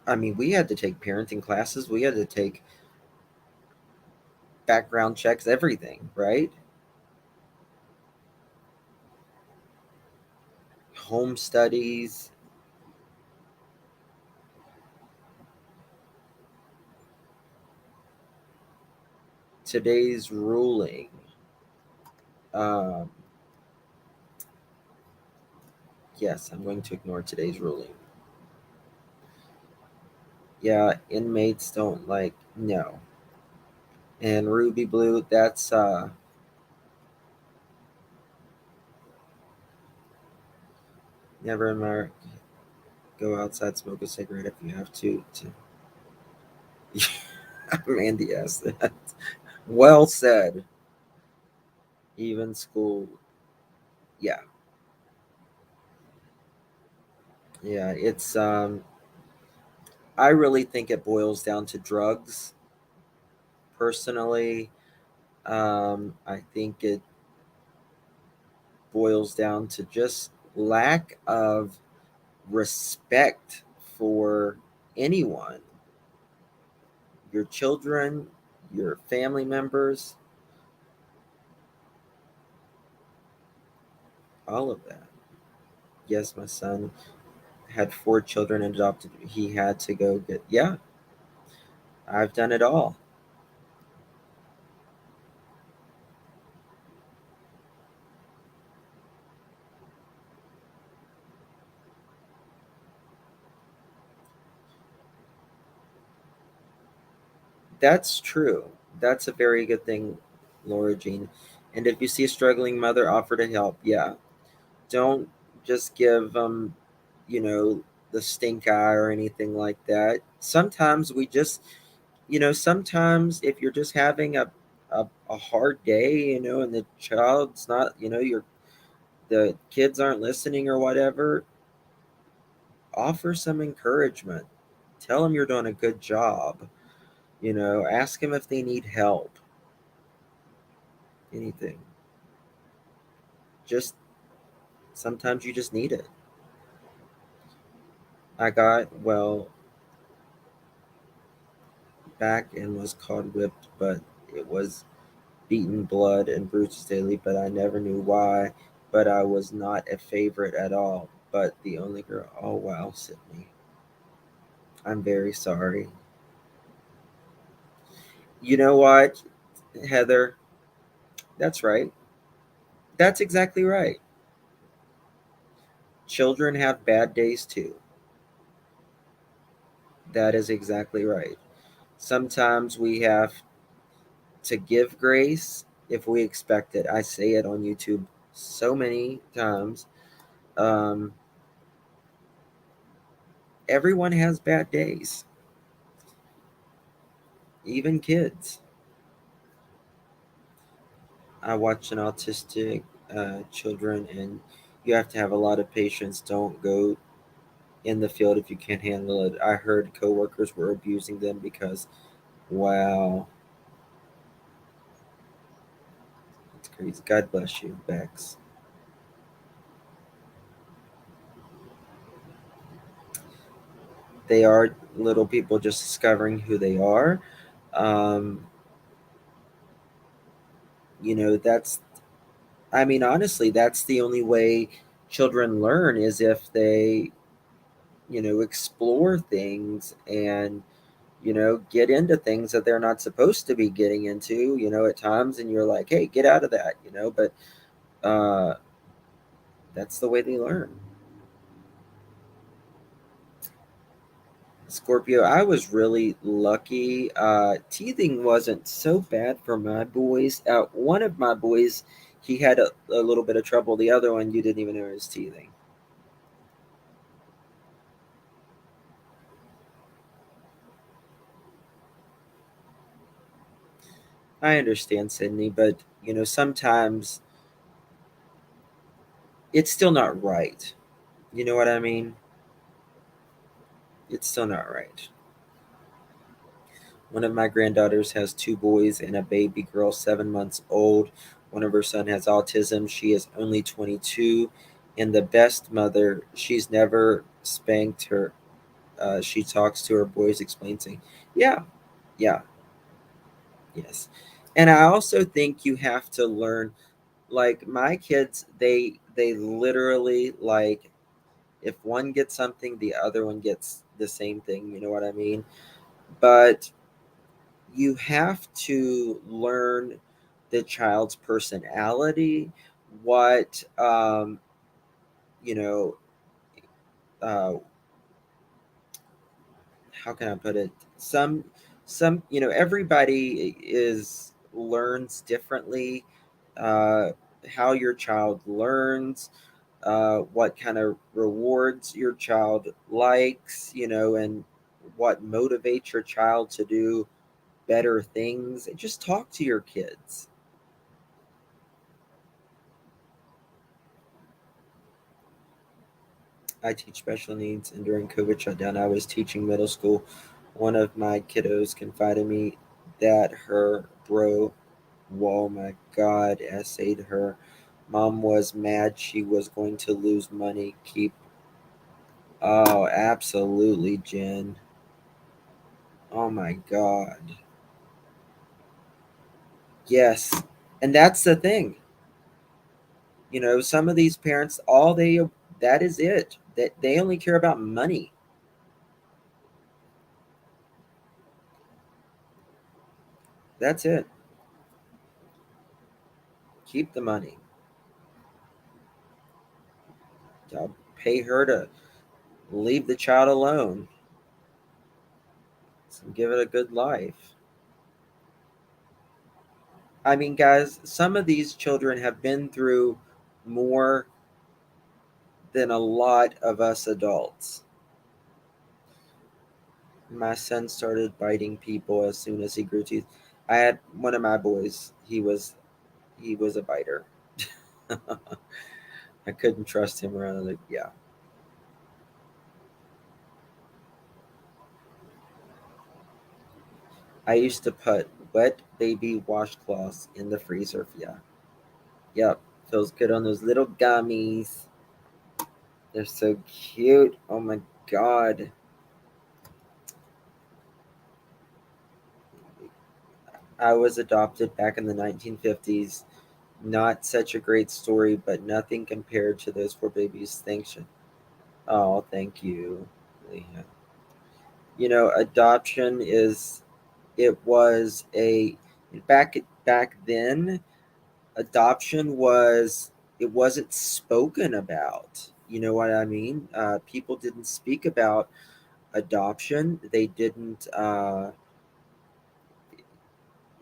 I mean, we had to take parenting classes. We had to take background checks, everything, right? Home studies. Today's ruling. Um, yes, I'm going to ignore today's ruling. Yeah, inmates don't like, no. And Ruby Blue, that's never in my go outside, smoke a cigarette if you have to. Mandy asked that. Well said. Even school. Yeah. Yeah, it's I really think it boils down to drugs. Personally, I think it boils down to just lack of respect for anyone, your children, your family members, all of that. Yes, my son had 4 children and adopted. He had to go get, yeah, I've done it all. That's true. That's a very good thing, Laura Jean. And if you see a struggling mother, offer to help. Yeah. Don't just give them, you know, the stink eye or anything like that. Sometimes we just, sometimes if you're just having a hard day, and the child's not, the kids aren't listening or whatever, offer some encouragement. Tell them you're doing a good job. Ask them if they need help. Anything. Just sometimes you just need it. I got, well, back and was called whipped, but it was beaten blood and bruises daily, but I never knew why. But I was not a favorite at all. But the only girl, oh wow, Sydney. I'm very sorry. You know what, Heather? That's right. That's exactly right. Children have bad days too. That is exactly right. Sometimes we have to give grace if we expect it. I say it on YouTube so many times. Um, Everyone has bad days. even kids. I watch an autistic children, and you have to have a lot of patience. Don't go in the field if you can't handle it. I heard coworkers were abusing them because, wow, it's crazy. God bless you, Bex. They are little people just discovering who they are. Um, that's, I mean, honestly, that's the only way children learn is if they, explore things and, get into things that they're not supposed to be getting into, at times. And you're like, hey, get out of that, but uh, that's the way they learn. Scorpio, I was really lucky. Teething wasn't so bad for my boys. One of my boys, he had a little bit of trouble. The other one, you didn't even know he was teething. I understand, Sydney, but sometimes it's still not right. You know what I mean? It's still not right. One of my granddaughters has two boys and a baby girl, 7 months old. One of her son has autism. She is only 22, and the best mother. She's never spanked her. She talks to her boys, explains things. Yeah, yeah, yes. And I also think you have to learn. Like my kids, they literally like if one gets something, the other one gets the same thing. You know what I mean? But you have to learn the child's personality, what you know, uh, how can I put it? Everybody is learns differently. Uh, how your child learns, what kind of rewards your child likes, and what motivates your child to do better things. Just talk to your kids. I teach special needs, and during COVID shutdown, I was teaching middle school. One of my kiddos confided me that her bro, oh my God, essayed her. Mom was mad she was going to lose money. Oh, absolutely, Jen. Oh my God. Yes. And that's the thing. Some of these parents, that is it. That they only care about money. That's it. Keep the money. I'll pay her to leave the child alone and give it a good life. I mean, guys, some of these children have been through more than a lot of us adults. My son started biting people as soon as he grew teeth. I had one of my boys. He was a biter. I couldn't trust him around. Like, yeah. I used to put wet baby washcloths in the freezer. Yeah. Yep. Feels good on those little gummies. They're so cute. Oh my God. I was adopted back in the 1950s. Not such a great story, but nothing compared to those four babies. Thanks. Oh, thank you, Leah. Adoption is, it was a, back then, adoption it wasn't spoken about. You know what I mean? People didn't speak about adoption. They didn't,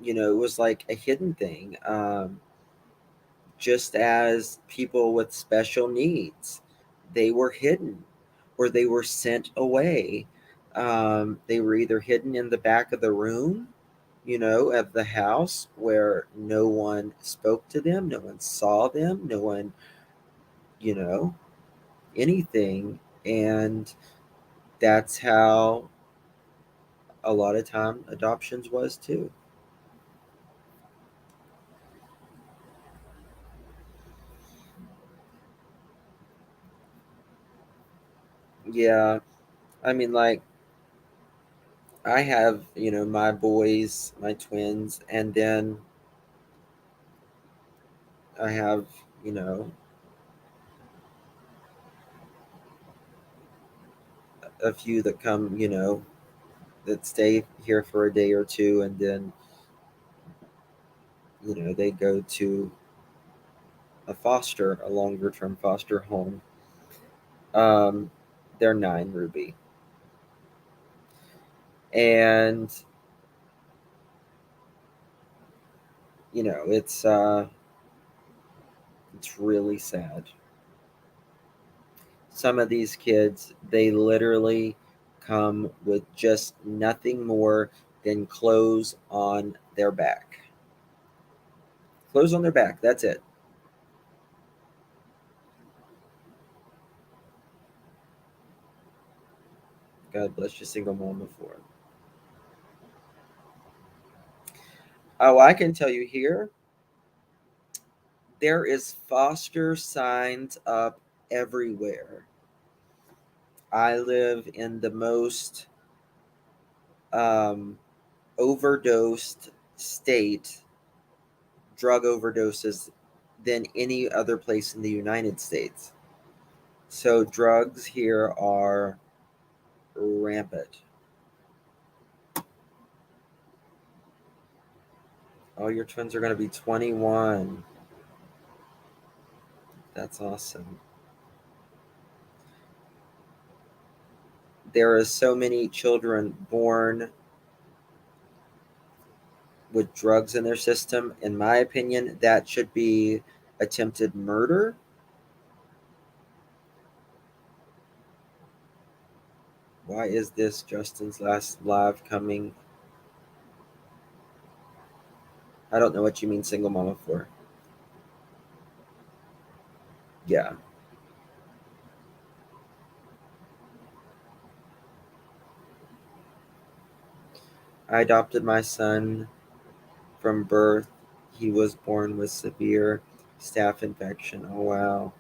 it was like a hidden thing. Just as people with special needs, they were hidden or they were sent away. They were either hidden in the back of the room, of the house where no one spoke to them, no one saw them, no one, you know, anything. And that's how a lot of time adoptions was too. Yeah. I mean, like, I have, my boys, my twins, and then I have, you know, a few that come, that stay here for a day or two, and then, they go to a longer term foster home. Um, they're 9, Ruby. And, it's really sad. Some of these kids, they literally come with just nothing more than clothes on their back. Clothes on their back, that's it. God bless you, single mom before. Oh, I can tell you here, there is foster signs up everywhere. I live in the most um, overdosed state, drug overdoses, than any other place in the United States. So drugs here are rampant. All your twins are going to be 21. That's awesome. There are so many children born with drugs in their system. In my opinion, that should be attempted murder. Why is this Justin's last live coming? I don't know what you mean, single mama for. Yeah. I adopted my son from birth. He was born with severe staph infection. Oh, wow.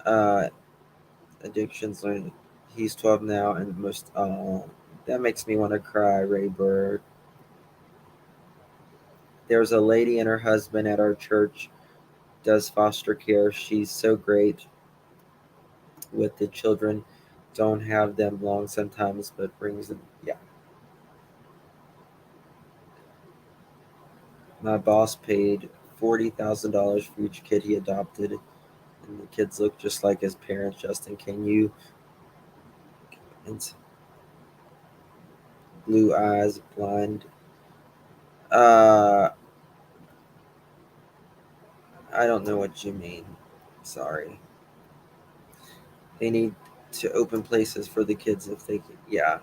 Uh, addictions. He's 12 now, and most. Oh, that makes me want to cry, Ray Bird. There's a lady and her husband at our church does foster care. She's so great with the children. Don't have them long sometimes, but brings them. Yeah. My boss paid $40,000 for each kid he adopted, and the kids look just like his parents. Justin, can you? And blue eyes, blind. Uh, I don't know what you mean. Sorry. They need to open places for the kids if they can. Yeah.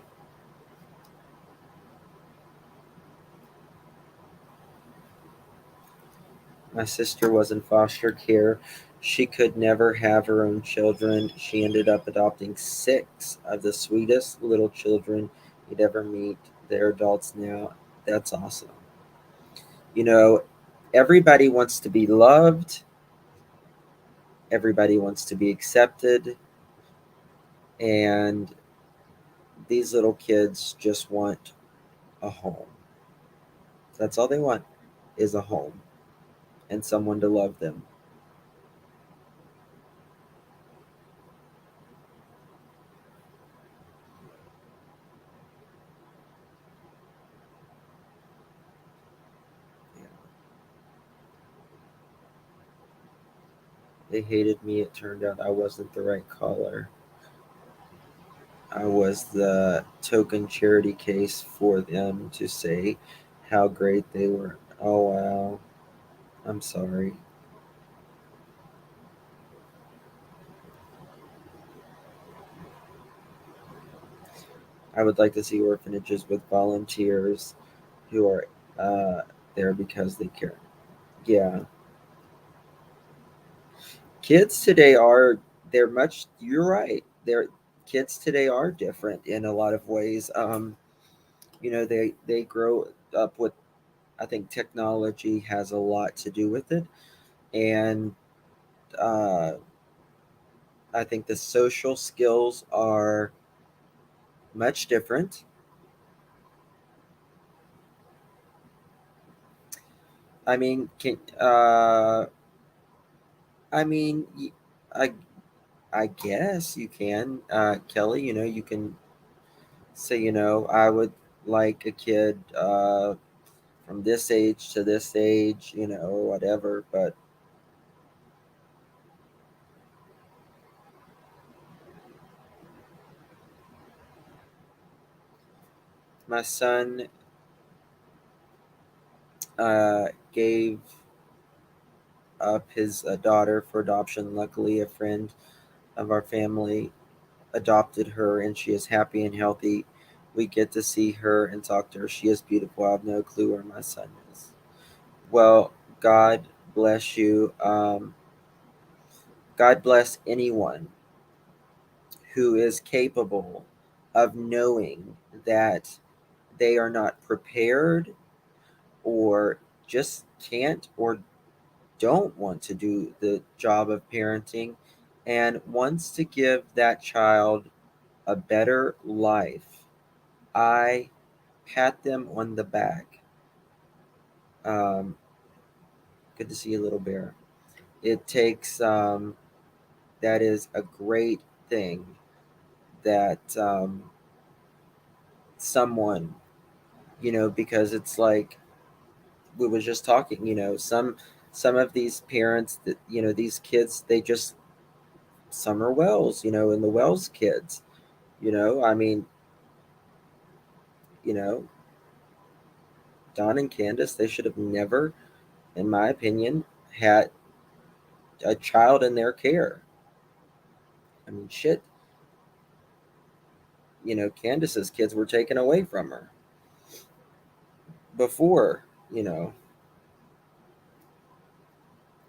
My sister was in foster care. She could never have her own children. She ended up adopting 6 of the sweetest little children you'd ever meet. They're adults now. That's awesome. You know, everybody wants to be loved, everybody wants to be accepted, and these little kids just want a home. That's all they want is a home and someone to love them. Yeah. They hated me. It turned out I wasn't the right caller. I was the token charity case for them to say how great they were. Oh, wow. I'm sorry. I would like to see orphanages with volunteers who are there because they care. Yeah, kids today are they're much. You're right. They're kids today are different in a lot of ways. They grow up with. I think technology has a lot to do with it, and uh, I think the social skills are much different. I mean, can I mean, I I guess you can, Kelly. You can say, I would like a kid from this age to this age, or whatever. But my son gave up his daughter for adoption. Luckily, a friend of our family adopted her, and she is happy and healthy. We get to see her and talk to her. She is beautiful. I have no clue where my son is. Well, God bless you. God bless anyone who is capable of knowing that they are not prepared or just can't or don't want to do the job of parenting and wants to give that child a better life. I pat them on the back. Um, Good to see you, little bear. It takes, that is a great thing that someone, because it's like we was just talking, some of these parents that, these kids, they just, some are Wells, and the Wells kids, I mean, you know, Don and Candace, they should have never, in my opinion, had a child in their care. I mean, shit, Candace's kids were taken away from her before,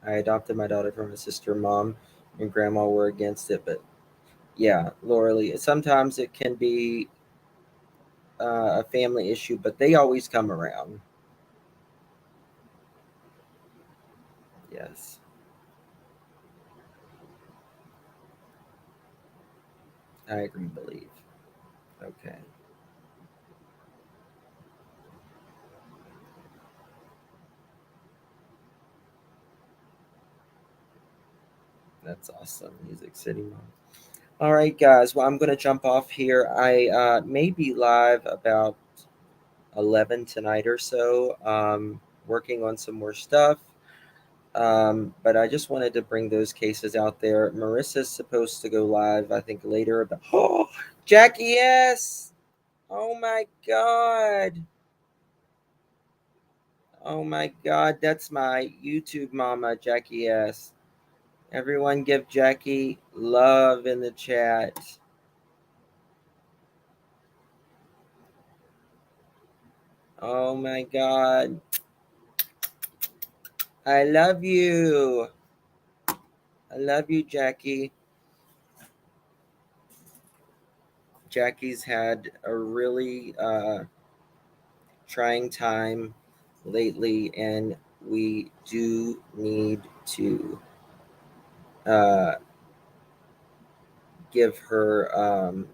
I adopted my daughter from my sister. Mom and grandma were against it, but yeah, Laura Lee, sometimes it can be a family issue, but they always come around. Yes, I agree, believe. Okay, that's awesome. Music City Mom. All right, guys. Well, I'm going to jump off here. I may be live about 11 tonight or so, working on some more stuff. But I just wanted to bring those cases out there. Marissa's supposed to go live, I think, later. About oh, Jackie S. Oh my God. Oh my God. That's my YouTube mama, Jackie S. Everyone give Jackie love in the chat. Oh my God. I love you. I love you, Jackie. Jackie's had a really trying time lately, and we do need to uh, give her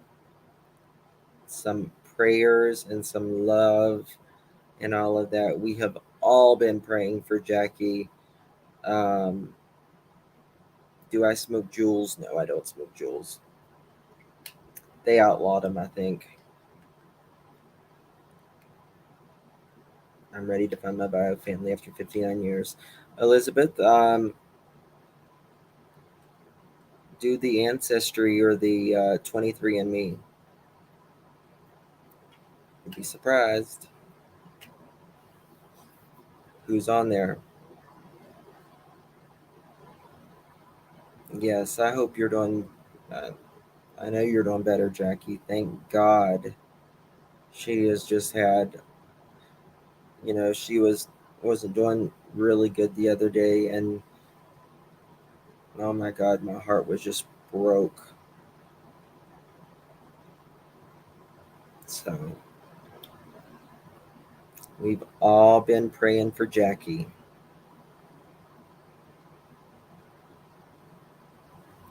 some prayers and some love and all of that. We have all been praying for Jackie. Um, do I smoke Jules? No, I don't smoke Jules. They outlawed him, I think. I'm ready to find my bio family after 59 years. Elizabeth, do the ancestry or the 23andMe. You'd be surprised who's on there. Yes, I hope you're doing. Uh, I know you're doing better, Jackie. Thank God. She has just had she wasn't doing really good the other day, and oh my God, my heart was just broke. So we've all been praying for Jackie.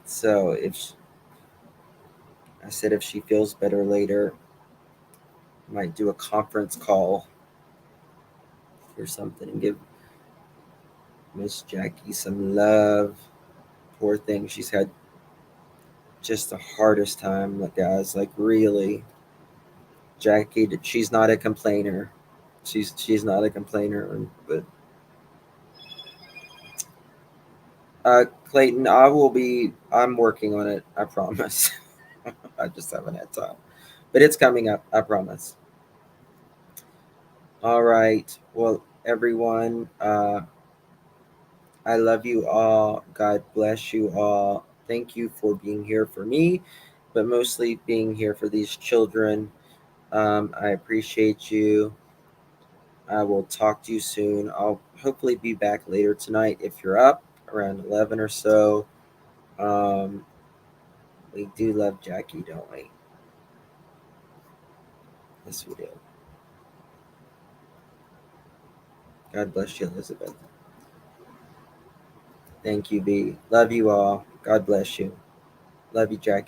So I said if she feels better later, I might do a conference call or something and give Miss Jackie some love. Poor thing, she's had just the hardest time, guys. Like really, Jackie, she's not a complainer. She's not a complainer, but Clayton, I'm working on it. I promise. I just haven't had time, but it's coming up. I promise. All right. Well, everyone, I love you all. God bless you all. Thank you for being here for me, but mostly being here for these children. I appreciate you. I will talk to you soon. I'll hopefully be back later tonight if you're up around 11 or so. Um, we do love Jackie, don't we? Yes, we do. God bless you, Elizabeth. Thank you, B. Love you all. God bless you. Love you, Jackie.